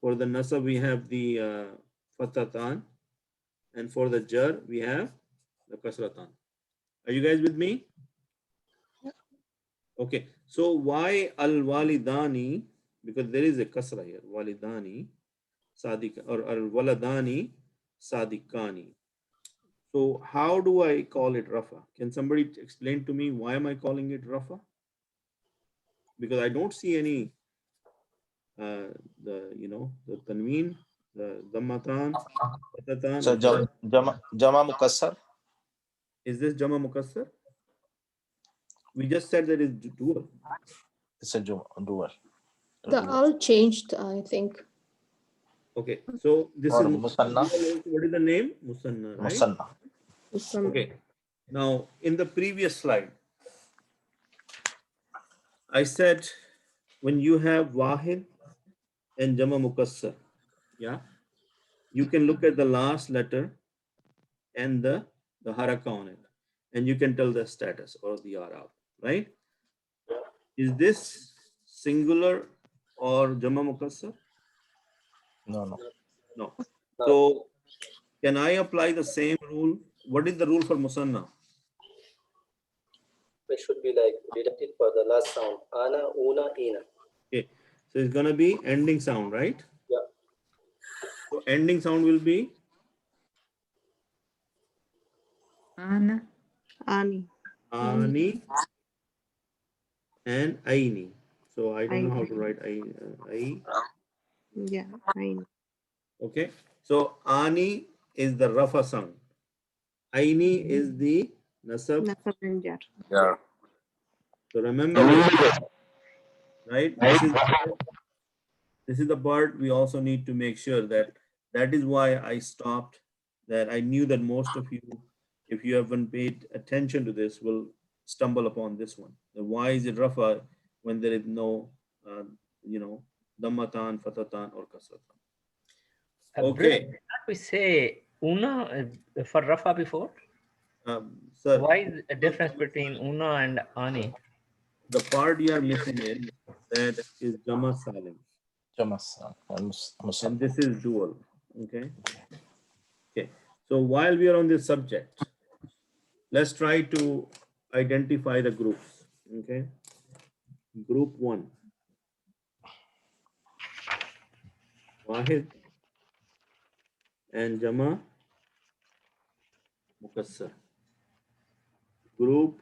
Speaker 2: For the nasab, we have the fatatan. And for the jar, we have the kasratan. Are you guys with me? Okay. So why al-walidani? Because there is a kasra here. Walidani sadik or al-waladani sadikani. So how do I call it rafa? Can somebody explain to me why am I calling it rafa? Because I don't see any the tanween, the dhammatan, fatatan.
Speaker 5: So jama mukassar.
Speaker 2: Is this jama mukassar? We just said that it's dual.
Speaker 5: It's a dual.
Speaker 3: The al changed, I think.
Speaker 2: Okay, so this
Speaker 5: Or
Speaker 2: is
Speaker 5: Musanna.
Speaker 2: What is the name? Musanna, right?
Speaker 5: Musanna.
Speaker 2: Okay. Now, in the previous slide, I said when you have Wahid and Jama Mukassar, yeah, you can look at the last letter and the haraka on it, and you can tell the status or the arab, right? Is this singular or Jama Mukassar?
Speaker 5: No.
Speaker 2: No. So can I apply the same rule? What is the rule for Musanna?
Speaker 6: It should be like deducted for the last sound. Ana, una, ina.
Speaker 2: Okay. So it's gonna be ending sound, right?
Speaker 6: Yeah.
Speaker 2: So ending sound will be
Speaker 7: Ana.
Speaker 9: Ani.
Speaker 2: Ani and Aini. So I don't know how to
Speaker 9: Aini.
Speaker 2: write I.
Speaker 9: Yeah, Aini.
Speaker 2: Okay. So Ani is the Rafa sound. Aini is the Nasab.
Speaker 9: Nasab and Jar.
Speaker 5: Yeah.
Speaker 2: So remember this, right? This is the part we also need to make sure that is why I stopped. That I knew that most of you, if you haven't paid attention to this, will stumble upon this one. Why is it Rafa when there is no, Dammatan, Fatatan, or Kasratan? Okay.
Speaker 4: Did we say una for Rafa before?
Speaker 2: Sir,
Speaker 4: why is the difference between una and ani?
Speaker 2: The part you are missing is that is Jama Salim. And this is dual. Okay. Okay. So while we are on this subject, let's try to identify the groups. Okay. Group 1. Wahid and Jama Mukassar. Group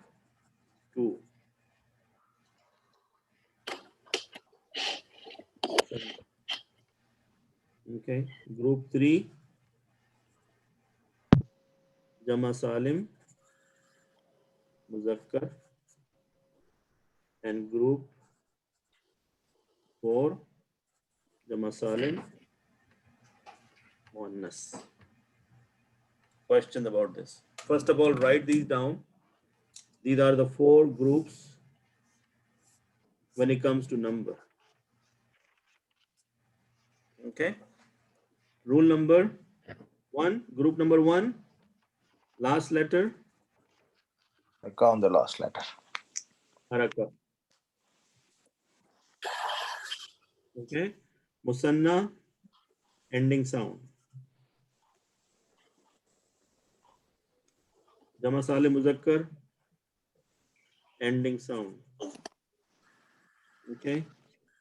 Speaker 2: 2. Okay. Group 3. Jama Salim, Muzakkar. And group 4. Jama Salim, Muannas. Question about this. First of all, write these down. These are the 4 groups when it comes to number. Okay. Rule number 1, group number 1, last letter.
Speaker 5: I count the last letter.
Speaker 2: Haraka. Okay. Musanna, ending sound. Jama Salim Muzakkar, ending sound. Okay.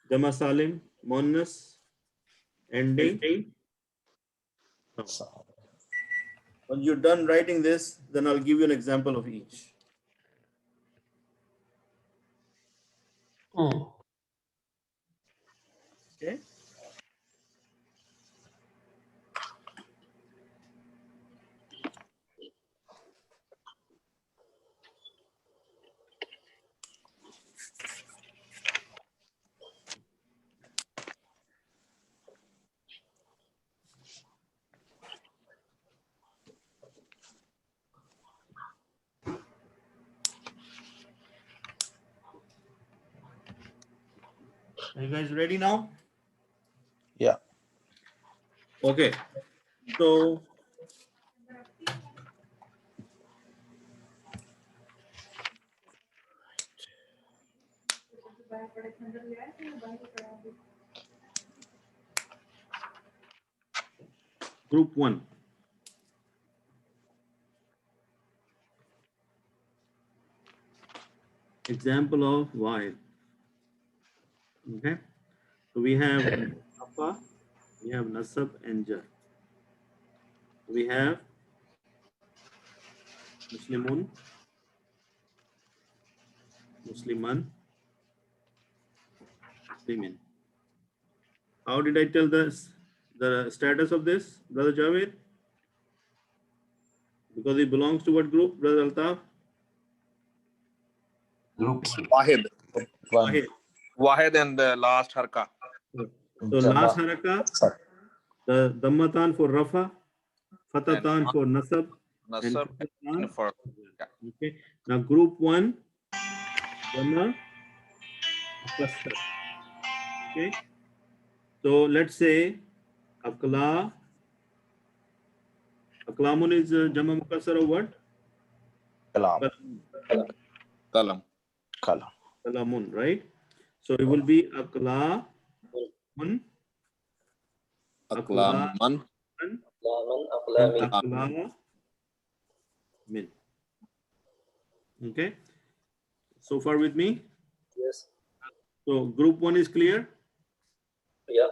Speaker 2: Jama Salim Muannas, ending sound. When you're done writing this, then I'll give you an example of each. Okay. Are you guys ready now?
Speaker 5: Yeah.
Speaker 2: Okay. So group 1. Example of why. Okay. So we have Rafa, we have Nasab and Jar. We have Muslimun, Musliman, Muslimin. How did I tell the status of this, Brother Javed? Because it belongs to what group, Brother Altaf?
Speaker 1: Group
Speaker 10: Wahid.
Speaker 2: Wahid.
Speaker 10: Wahid and the last harka.
Speaker 2: So last haraka, The Dammatan for Rafa, Fatatan for Nasab, and
Speaker 10: Nasab
Speaker 2: Kasratan
Speaker 10: for
Speaker 2: Okay. Now group 1, Jama Mukassar. Okay. So let's say Akla. Aklamun is Jama Mukassar of what?
Speaker 5: Kalam.
Speaker 10: Kalam.
Speaker 5: Kalam.
Speaker 2: Kalamun, right? So it will be Aklamun.
Speaker 10: Aklaman.
Speaker 2: Min. Okay. So far with me?
Speaker 6: Yes.
Speaker 2: So group 1 is clear?
Speaker 6: Yeah.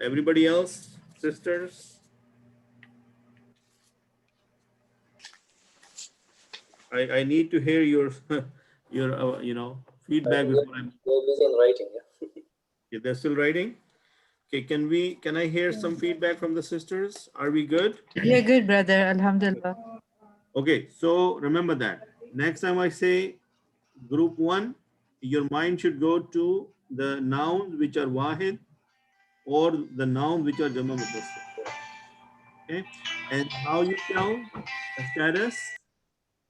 Speaker 2: Everybody else, sisters? I need to hear your your feedback before I'm.
Speaker 6: They're busy in writing. Yeah.
Speaker 2: Yeah, they're still writing. Okay, can I hear some feedback from the sisters? Are we good?
Speaker 7: You're good, brother. Alhamdulillah.
Speaker 2: Okay, so remember that. Next time I say group 1, your mind should go to the nouns which are wahid or the nouns which are jama mufassal. Okay, and how you tell the status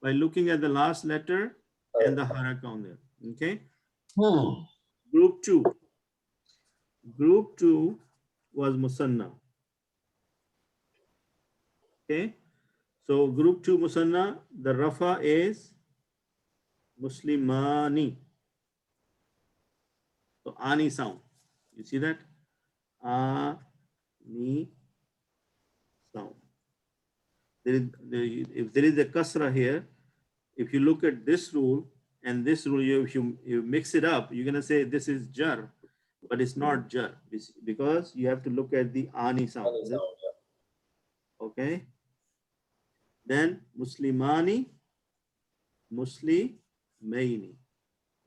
Speaker 2: by looking at the last letter and the haraka on there. Okay. Group 2. Group 2 was musanna. Okay. So group 2 musanna, the rafa is muslimani. So ani sound. You see that? Ani sound. If there is a kasra here, if you look at this rule and this rule, if you mix it up, you're gonna say this is jar, but it's not jar because you have to look at the ani sound. Okay. Then muslimani, muslimaini.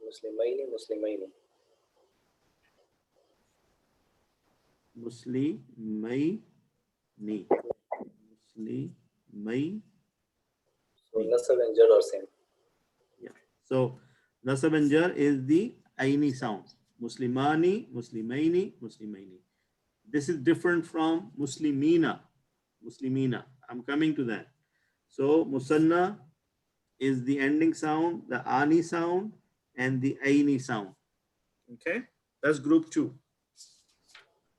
Speaker 6: Muslimaini, Muslimaini.
Speaker 2: Muslimaini. Muslimaini.
Speaker 6: So nasab and jar are same.
Speaker 2: Yeah. So nasab and jar is the aini sound. Muslimani, muslimaini, muslimaini. This is different from muslimina. Muslimina. I'm coming to that. So musanna is the ending sound, the ani sound, and the aini sound. Okay, that's group 2.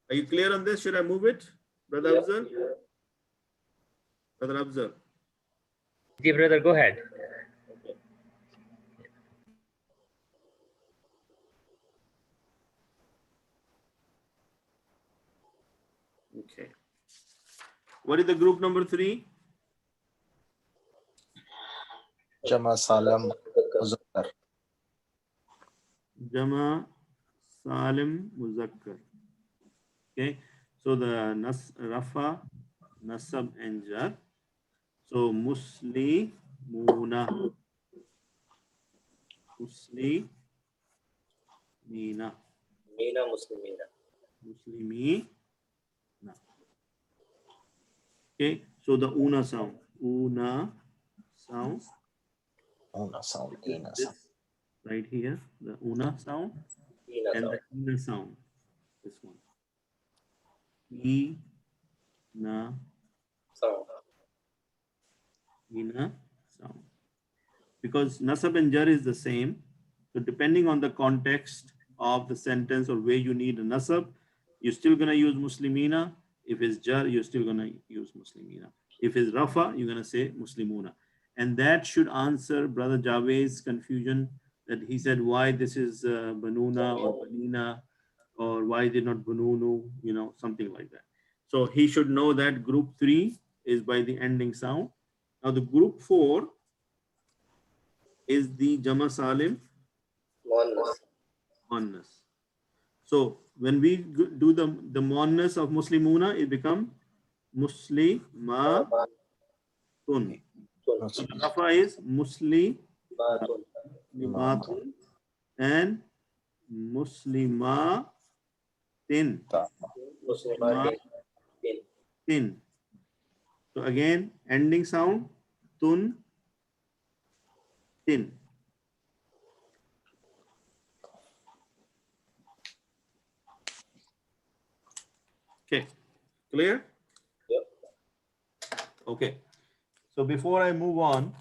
Speaker 2: Are you clear on this? Should I move it, Brother Afzal? Brother Afzal.
Speaker 4: Dear brother, go ahead.
Speaker 2: Okay. What is the group number 3?
Speaker 5: Jama Salam Muzakkar.
Speaker 2: Jama Salim Muzakkar. Okay. So the Rafa, Nasab and Jar. So Muslimuna. Muslimina.
Speaker 6: Mina, Muslimina.
Speaker 2: Muslimina. Okay, so the una sound. Una sound.
Speaker 5: Una sound. Ina
Speaker 2: This
Speaker 5: sound.
Speaker 2: right here, the una sound.
Speaker 6: Ina
Speaker 2: And
Speaker 6: sound.
Speaker 2: the ina sound. This one. Ina
Speaker 6: Sound.
Speaker 2: Ina sound. Because nasab and jar is the same. So depending on the context of the sentence or where you need a nasab, you're still gonna use muslimina. If it's jar, you're still gonna use muslimina. If it's rafa, you're gonna say muslimuna. And that should answer Brother Javed's confusion that he said why this is banuna or banina or why is it not bununu, something like that. So he should know that group 3 is by the ending sound. Now the group 4 is the Jama Salim Muannas. So when we do the Muannas of Muslimuna, it becomes Muslimatun. So the Rafa is Muslimatun and Muslimatin. Muslimatin. So again, ending sound, tun, tin. Clear?
Speaker 6: Yep.
Speaker 2: Okay. So before I move on,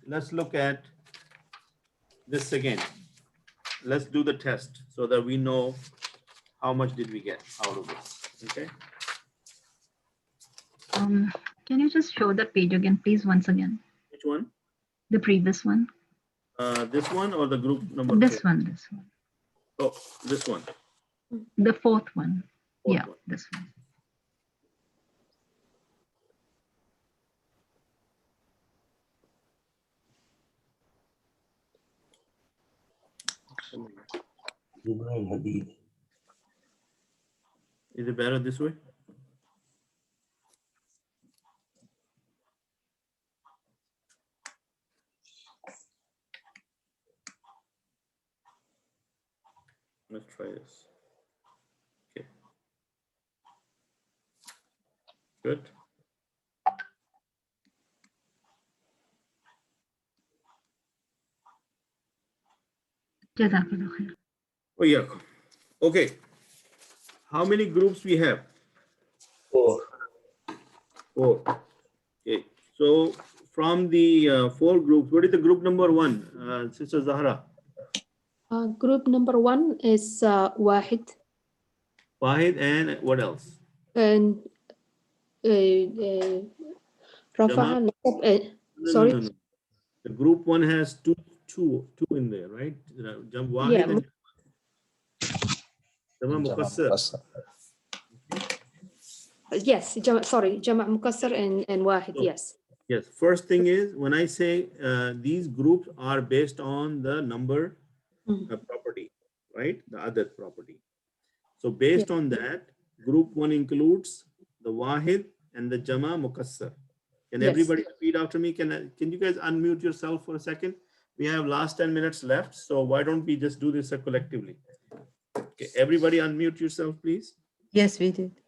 Speaker 2: let's look at this again. Let's do the test so that we know how much did we get out of this. Okay.
Speaker 11: Can you just show that page again, please, once again?
Speaker 2: Which one?
Speaker 11: The previous one.
Speaker 2: This one or the group number?
Speaker 11: This
Speaker 2: 4?
Speaker 11: one, this one.
Speaker 2: Oh, this one.
Speaker 11: The fourth one.
Speaker 2: Fourth
Speaker 11: Yeah,
Speaker 2: one.
Speaker 11: this one.
Speaker 2: Is it better this way? Let's try this. Okay. Good.
Speaker 11: Jazakallah khair.
Speaker 2: Oh yeah. Okay. How many groups we have?
Speaker 6: 4.
Speaker 2: 4. Okay. So from the 4 groups, what is the group number 1, Sister Zahra?
Speaker 3: Group number 1 is Wahid.
Speaker 2: Wahid and what else?
Speaker 3: And Rafa'a, sorry.
Speaker 2: No. The group 1 has two in there, right? Wahid
Speaker 3: Yeah.
Speaker 2: and Jama Muqassar.
Speaker 3: Yes, sorry, Jama' Muqassar and Wahid, yes.
Speaker 2: Yes, first thing is when I say these groups are based on the number property, right? The other property. So based on that, group 1 includes the Wahid and the Jama Muqassar. Can everybody repeat after me? Can you guys unmute yourself for a second? We have last 10 minutes left, so why don't we just do this collectively? Okay, everybody unmute yourself, please.
Speaker 7: Yes, we did.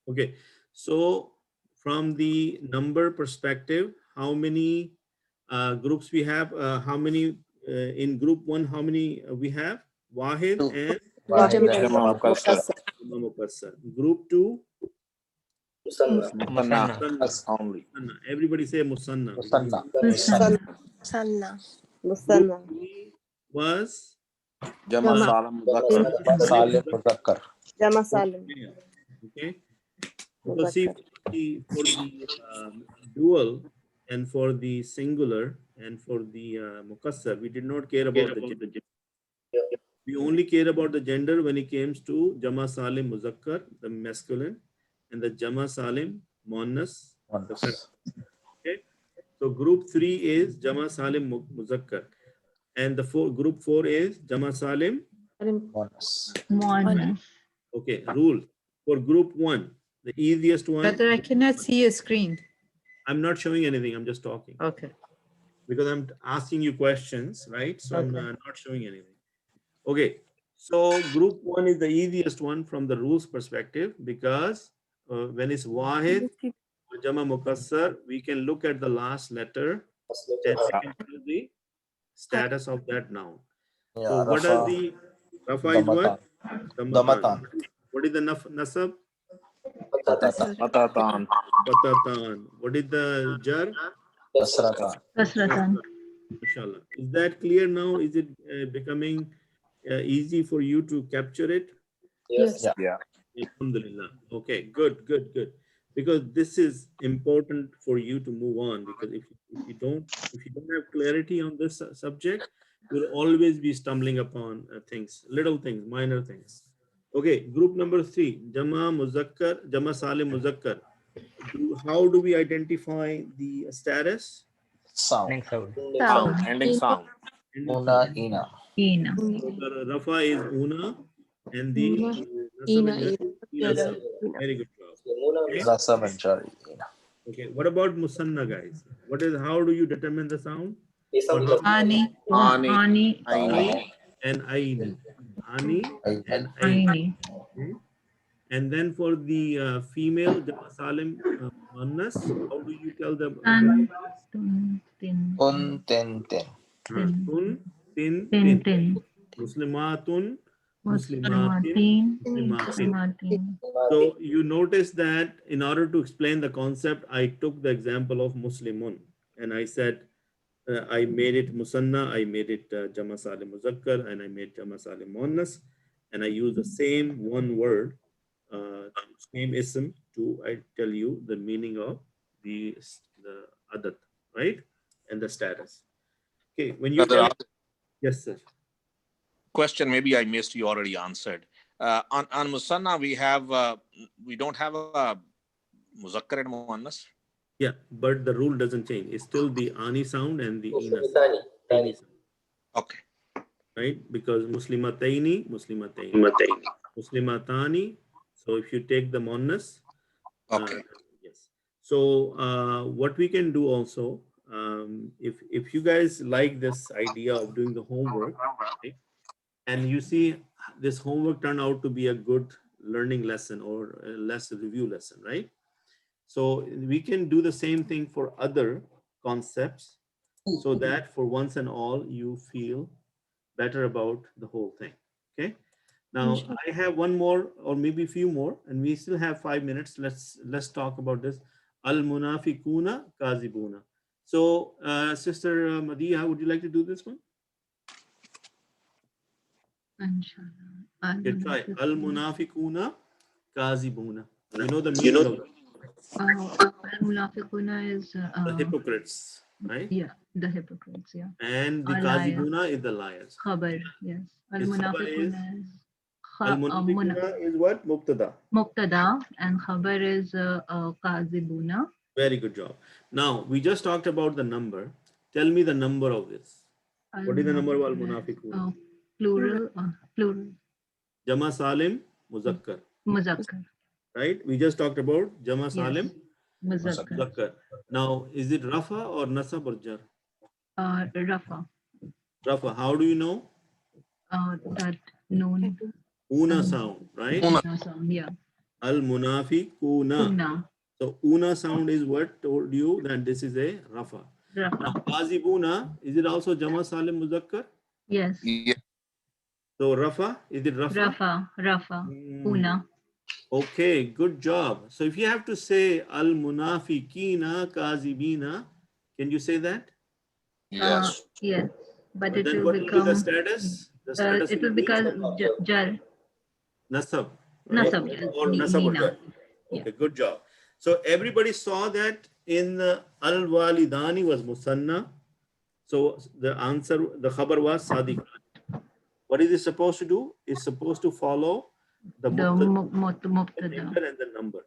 Speaker 2: Okay, so from the number perspective, how many groups we have? How many in group 1? How many we have? Wahid and
Speaker 10: Jama
Speaker 2: Muqassar. Group 2.
Speaker 10: Musanna only.
Speaker 2: Everybody say Musanna.
Speaker 9: Musanna.
Speaker 2: Group 3 was
Speaker 10: Jama Salim Muzakkar.
Speaker 9: Jama Salim.
Speaker 2: Okay. So see, for the dual and for the singular and for the Muqassar, we did not care about the gender. We only care about the gender when it comes to Jama Salim Muzakkar, the masculine, and the Jama Salim Muannas, the feminine. Okay. So group 3 is Jama Salim Muzakkar, and the group 4 is Jama Salim
Speaker 11: Muannas.
Speaker 2: Okay. Rule for group 1, the easiest one.
Speaker 7: Brother, I cannot see your screen.
Speaker 2: I'm not showing anything. I'm just talking.
Speaker 7: Okay.
Speaker 2: Because I'm asking you questions, right? So
Speaker 7: Okay.
Speaker 2: I'm not showing anything. Okay. So group 1 is the easiest one from the rules perspective because when it's Wahid or Jama Muqassar, we can look at the last letter and we can tell the status of that noun. So what are the Rafa is what? Damatan. What is the nasab?
Speaker 10: Patatan.
Speaker 2: Patatan. What is the jar?
Speaker 11: Kasratan.
Speaker 2: Inshallah. Is that clear now? Is it becoming easy for you to capture it?
Speaker 3: Yes.
Speaker 10: Yeah.
Speaker 2: Alhamdulillah. Okay, good. Because this is important for you to move on. Because if you don't have clarity on this subject, you'll always be stumbling upon things, little things, minor things. Okay, group number 3, Jama Muzakkar, Jama Salim Muzakkar. How do we identify the status?
Speaker 5: Sound.
Speaker 10: Ending sound.
Speaker 5: Una, ina.
Speaker 11: Ina.
Speaker 2: The Rafa is Una and the
Speaker 3: Ina.
Speaker 2: Nasab. Very good job. Okay.
Speaker 5: Nasab and jar. Ina.
Speaker 2: Okay, what about Musanna, guys? How do you determine the sound?
Speaker 7: Ani.
Speaker 11: Ani.
Speaker 2: And Aini. Ani and Aini.
Speaker 11: Aini.
Speaker 2: Okay. And then for the female, Jama Salim Muannas, how do you tell them?
Speaker 11: An. Tun. Tin.
Speaker 5: Un, ten.
Speaker 2: Tun, tin,
Speaker 11: Tin.
Speaker 2: tin.
Speaker 11: Tin.
Speaker 2: Muslimatun, Muslimatin.
Speaker 11: Muslimatin.
Speaker 2: Muslimatin. So you notice that in order to explain the concept, I took the example of Muslimun and I said, I made it Musanna, I made it Jama Salim Muzakkar, and I made Jama Salim Muannas, and I use the same one word, same ism to I tell you the meaning of the adat, right? And the status. Okay, when you tell, yes, sir.
Speaker 10: Question maybe I missed, you already answered. On Musanna, we don't have a Muzakkar and Muannas.
Speaker 2: Yeah, but the rule doesn't change. It's still the ani sound and the ina sound.
Speaker 6: Tani.
Speaker 10: Okay.
Speaker 2: Right? Because Muslimataini, Muslimatani. So if you take the muannas,
Speaker 10: Okay.
Speaker 2: yes. So what we can do also, if you guys like this idea of doing the homework, right? And you see this homework turned out to be a good learning lesson or a less review lesson, right? So we can do the same thing for other concepts so that for once and all you feel better about the whole thing. Okay. Now I have one more or maybe a few more and we still have 5 minutes. Let's talk about this. Al-munafiquna kazibuna. So Sister Madiha, would you like to do this one? Okay, try Al-munafiquna kazibuna. You know the meaning of it.
Speaker 11: Al-munafiquna is
Speaker 2: The hypocrites, right?
Speaker 11: yeah, the hypocrites, yeah.
Speaker 2: And the
Speaker 11: Al-liar.
Speaker 2: kazibuna is the liars.
Speaker 11: Khabar, yes.
Speaker 2: His khabar
Speaker 11: Al-munafiquna is
Speaker 2: Al-munafiquna is what? Mubtada.
Speaker 11: Mubtada, and khabar is kazibuna.
Speaker 2: Very good job. Now, we just talked about the number. Tell me the number of this. What is the number of al-munafiquna?
Speaker 11: Plural, plural.
Speaker 2: Jama Salim, Muzakkar.
Speaker 11: Muzakkar.
Speaker 2: Right? We just talked about Jama Salim,
Speaker 11: Muzakkar.
Speaker 2: Muzakkar. Now, is it Rafa or Nasab or Jar?
Speaker 11: Rafa.
Speaker 2: Rafa. How do you know?
Speaker 11: That noun.
Speaker 2: Una sound, right?
Speaker 11: Una sound, yeah.
Speaker 2: Al-munafiquna.
Speaker 11: Una.
Speaker 2: So, una sound is what told you that this is a Rafa.
Speaker 11: Rafa.
Speaker 2: Now, Kazibuna, is it also Jama Salim Muzakkar?
Speaker 11: Yes.
Speaker 10: Yeah.
Speaker 2: So, Rafa, is it Rafa?
Speaker 11: Rafa. Una.
Speaker 2: Okay, good job. So, if you have to say Al-munafiqina kazibina, can you say that?
Speaker 10: Yes.
Speaker 11: Yes. But it
Speaker 2: then
Speaker 11: will
Speaker 2: what
Speaker 11: become.
Speaker 2: will be the status? The status
Speaker 11: it will become jar.
Speaker 2: Nasab. Right?
Speaker 11: Nasab, yes.
Speaker 2: Or Nasab or Jar.
Speaker 11: Yeah.
Speaker 2: Okay, good job. So everybody saw that in Al-Walidani was Musanna. So the answer, the khabar was Sadiq. What is it supposed to do? It's supposed to follow the mubtada and the number,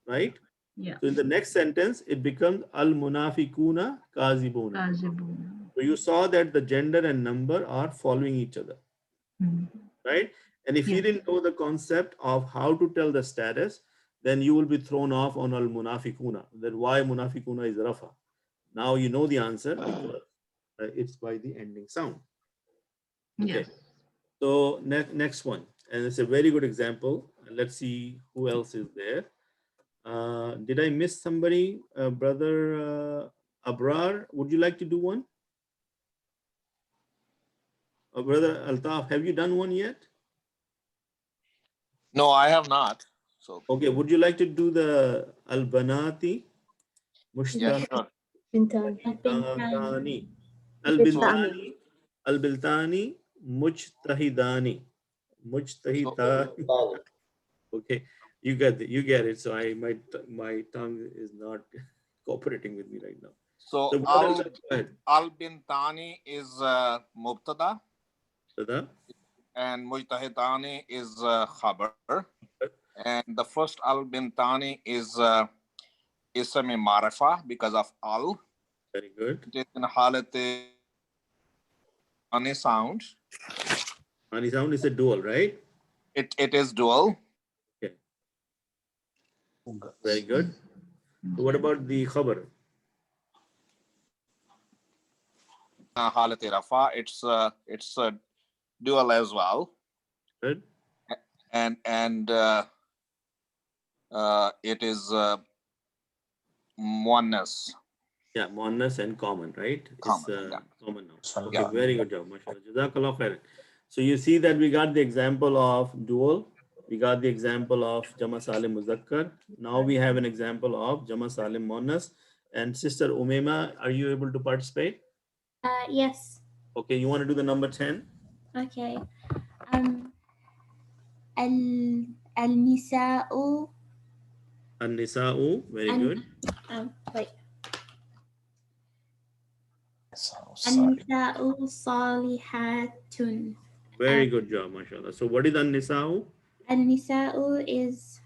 Speaker 2: right?
Speaker 11: Yeah.
Speaker 2: So in the next sentence, it becomes Al-munafiquna kazibuna. So you saw that the gender and number are following each other, right? And if you didn't know the concept of how to tell the status, then you will be thrown off on al-munafiquna. Then why munafiquna is Rafa? Now you know the answer because it's by the ending sound. Okay.
Speaker 11: Yes.
Speaker 2: So next one, and it's a very good example. Let's see who else is there. Did I miss somebody? Brother Abrar, would you like to do one? Brother Altaf, have you done one yet?
Speaker 10: No, I have not. So
Speaker 2: okay, would you like to do the Al-Banati?
Speaker 10: yeah, sure.
Speaker 2: Bintani. Al-Bintani. Al-Biltani. Mujtahidani. Mujtahidani. Okay, you get it. So my tongue is not cooperating with me right now.
Speaker 10: So Al-Bintani is Mubtada. And Mujtahidani is Khabar. And the first Al-Bintani is Ism Marifa because of Al.
Speaker 2: Very good.
Speaker 10: It is in Halat Ani sound.
Speaker 2: Ani sound is a dual, right?
Speaker 10: It is dual.
Speaker 2: Okay. Very good. So what about the Khabar?
Speaker 10: Halat Rafa. It's a dual as well.
Speaker 2: Good.
Speaker 10: And it is Muannas.
Speaker 2: Yeah, Muannas and common, right?
Speaker 10: Common,
Speaker 2: it's common now. Okay,
Speaker 10: yeah.
Speaker 2: very good job, mashallah. Jazakallah khairan. So you see that we got the example of dual. We got the example of Jama Salim Muzakkar. Now we have an example of Jama Salim Monas. And Sister Umema, are you able to participate?
Speaker 12: Yes.
Speaker 2: Okay, you want to do the number 10?
Speaker 12: Okay. Al-nisa'u.
Speaker 2: An-nisa'u, very good.
Speaker 12: Wait. An-nisa'u salihatun.
Speaker 2: Very good job, mashallah. So what is An-nisa'u?
Speaker 12: An-nisa'u is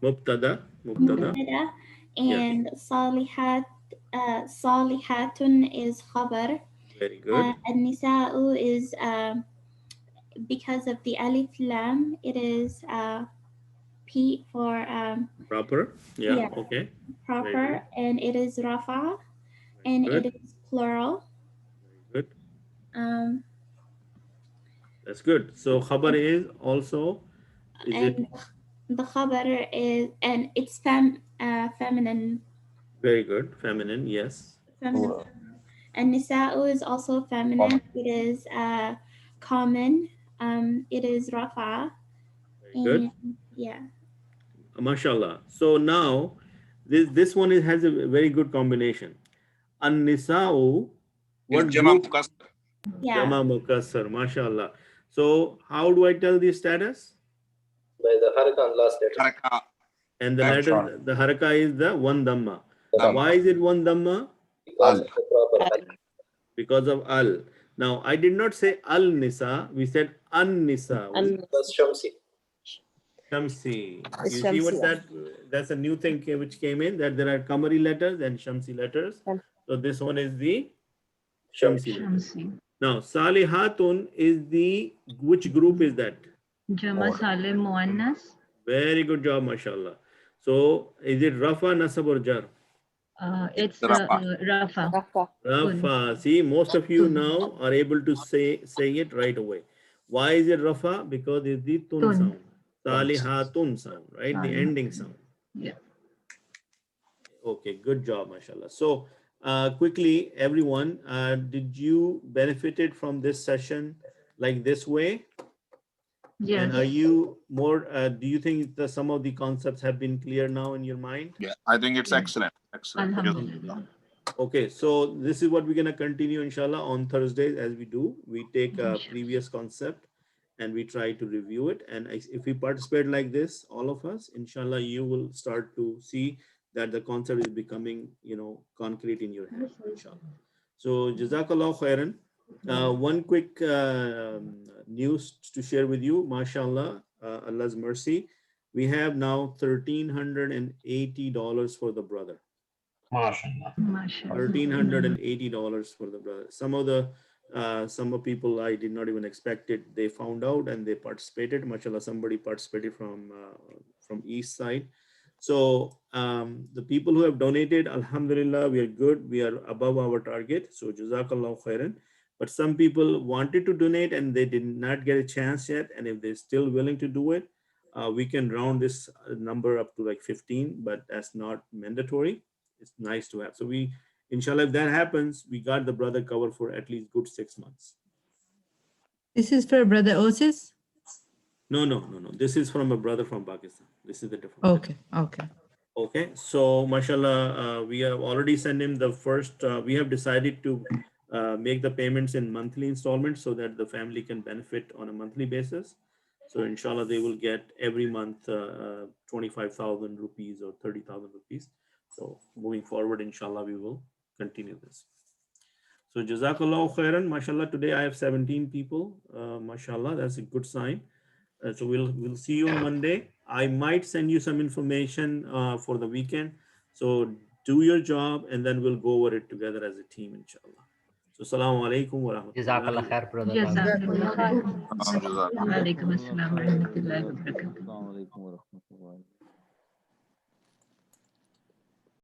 Speaker 2: Mubtada.
Speaker 12: and salihatun is khabar.
Speaker 2: Very good.
Speaker 12: An-nisa'u is because of the alif lam, it is P for
Speaker 2: Proper. Yeah. Okay.
Speaker 12: proper, and it is rafa, and
Speaker 2: good.
Speaker 12: it is plural.
Speaker 2: Very good. That's good. So khabar is also
Speaker 12: The khabar is, and it's feminine.
Speaker 2: Very good. Feminine, yes.
Speaker 12: Feminine. And nisa'u is also feminine. It is common. It is rafa.
Speaker 2: Very good.
Speaker 12: Yeah.
Speaker 2: Mashallah. So now this one has a very good combination. An-nisa'u, what
Speaker 10: Jama
Speaker 2: group?
Speaker 10: Mukassar.
Speaker 12: Yeah.
Speaker 2: Jama Mukassar, mashallah. So how do I tell the status?
Speaker 6: By the haraka and last letter.
Speaker 10: Haraka.
Speaker 2: And the letter, the haraka is the one dhamma. Why is it one dhamma? Because of al. Now I did not say al-nisa, we said an-nisa.
Speaker 6: Shamsi.
Speaker 2: Shamsi. You see what that's a new thing which came in, that there are Kamari letters and Shamsi letters. So this one is the Shamsi letter. Now Salihatun is the, which group is that?
Speaker 11: Jama Salim Muannas.
Speaker 2: Very good job, mashallah. So is it Rafa, Nasab or Jar?
Speaker 11: It's Rafa.
Speaker 2: Rafa. See, most of you now are able to say it right away. Why is it Rafa? Because it's the tun sound. Salihatun sound, right? The ending sound.
Speaker 11: Yeah.
Speaker 2: Okay, good job, mashallah. So quickly, everyone, did you benefited from this session like this way?
Speaker 11: Yes.
Speaker 2: And are you more, do you think that some of the concepts have been clear now in your mind?
Speaker 10: Yeah, I think it's excellent. Excellent.
Speaker 2: Okay, so this is what we're going to continue, inshallah, on Thursdays as we do. We take a previous concept and we try to review it. And if we participate like this, all of us, inshallah, you will start to see that the concept is becoming, concrete in your head, inshallah. So, Jazakallah khairan. One quick news to share with you, mashallah, Allah's mercy. We have now $1,380 for the brother.
Speaker 1: MashaAllah.
Speaker 2: $1,380 for the brother. Some of people I did not even expect it. They found out and they participated. Mashallah, somebody participated from East Side. So the people who have donated, alhamdulillah, we are good. We are above our target. So Jazakallah khairan. But some people wanted to donate and they did not get a chance yet. And if they're still willing to do it, we can round this number up to like 15, but that's not mandatory. It's nice to have. So we, inshallah, if that happens, we got the brother covered for at least good 6 months.
Speaker 7: This is for Brother Osis?
Speaker 2: No. This is from a brother from Pakistan. This is the different. Okay. So, mashallah, we have already sent him the first, we have decided to make the payments in monthly installments so that the family can benefit on a monthly basis. So inshallah, they will get every month 25,000 rupees or 30,000 rupees. So moving forward, inshallah, we will continue this. So Jazakallah khairan. Mashallah, today I have 17 people. Mashallah, that's a good sign. So we'll see you on Monday. I might send you some information for the weekend. So do your job and then we'll go over it together as a team, inshallah. So assalamu alaikum wa rahmatullahi.
Speaker 4: Jazakallah khair, brother.
Speaker 11: Jazakallah khair. Wa alaikum assalam wa rahmatullahi wa barakatuh.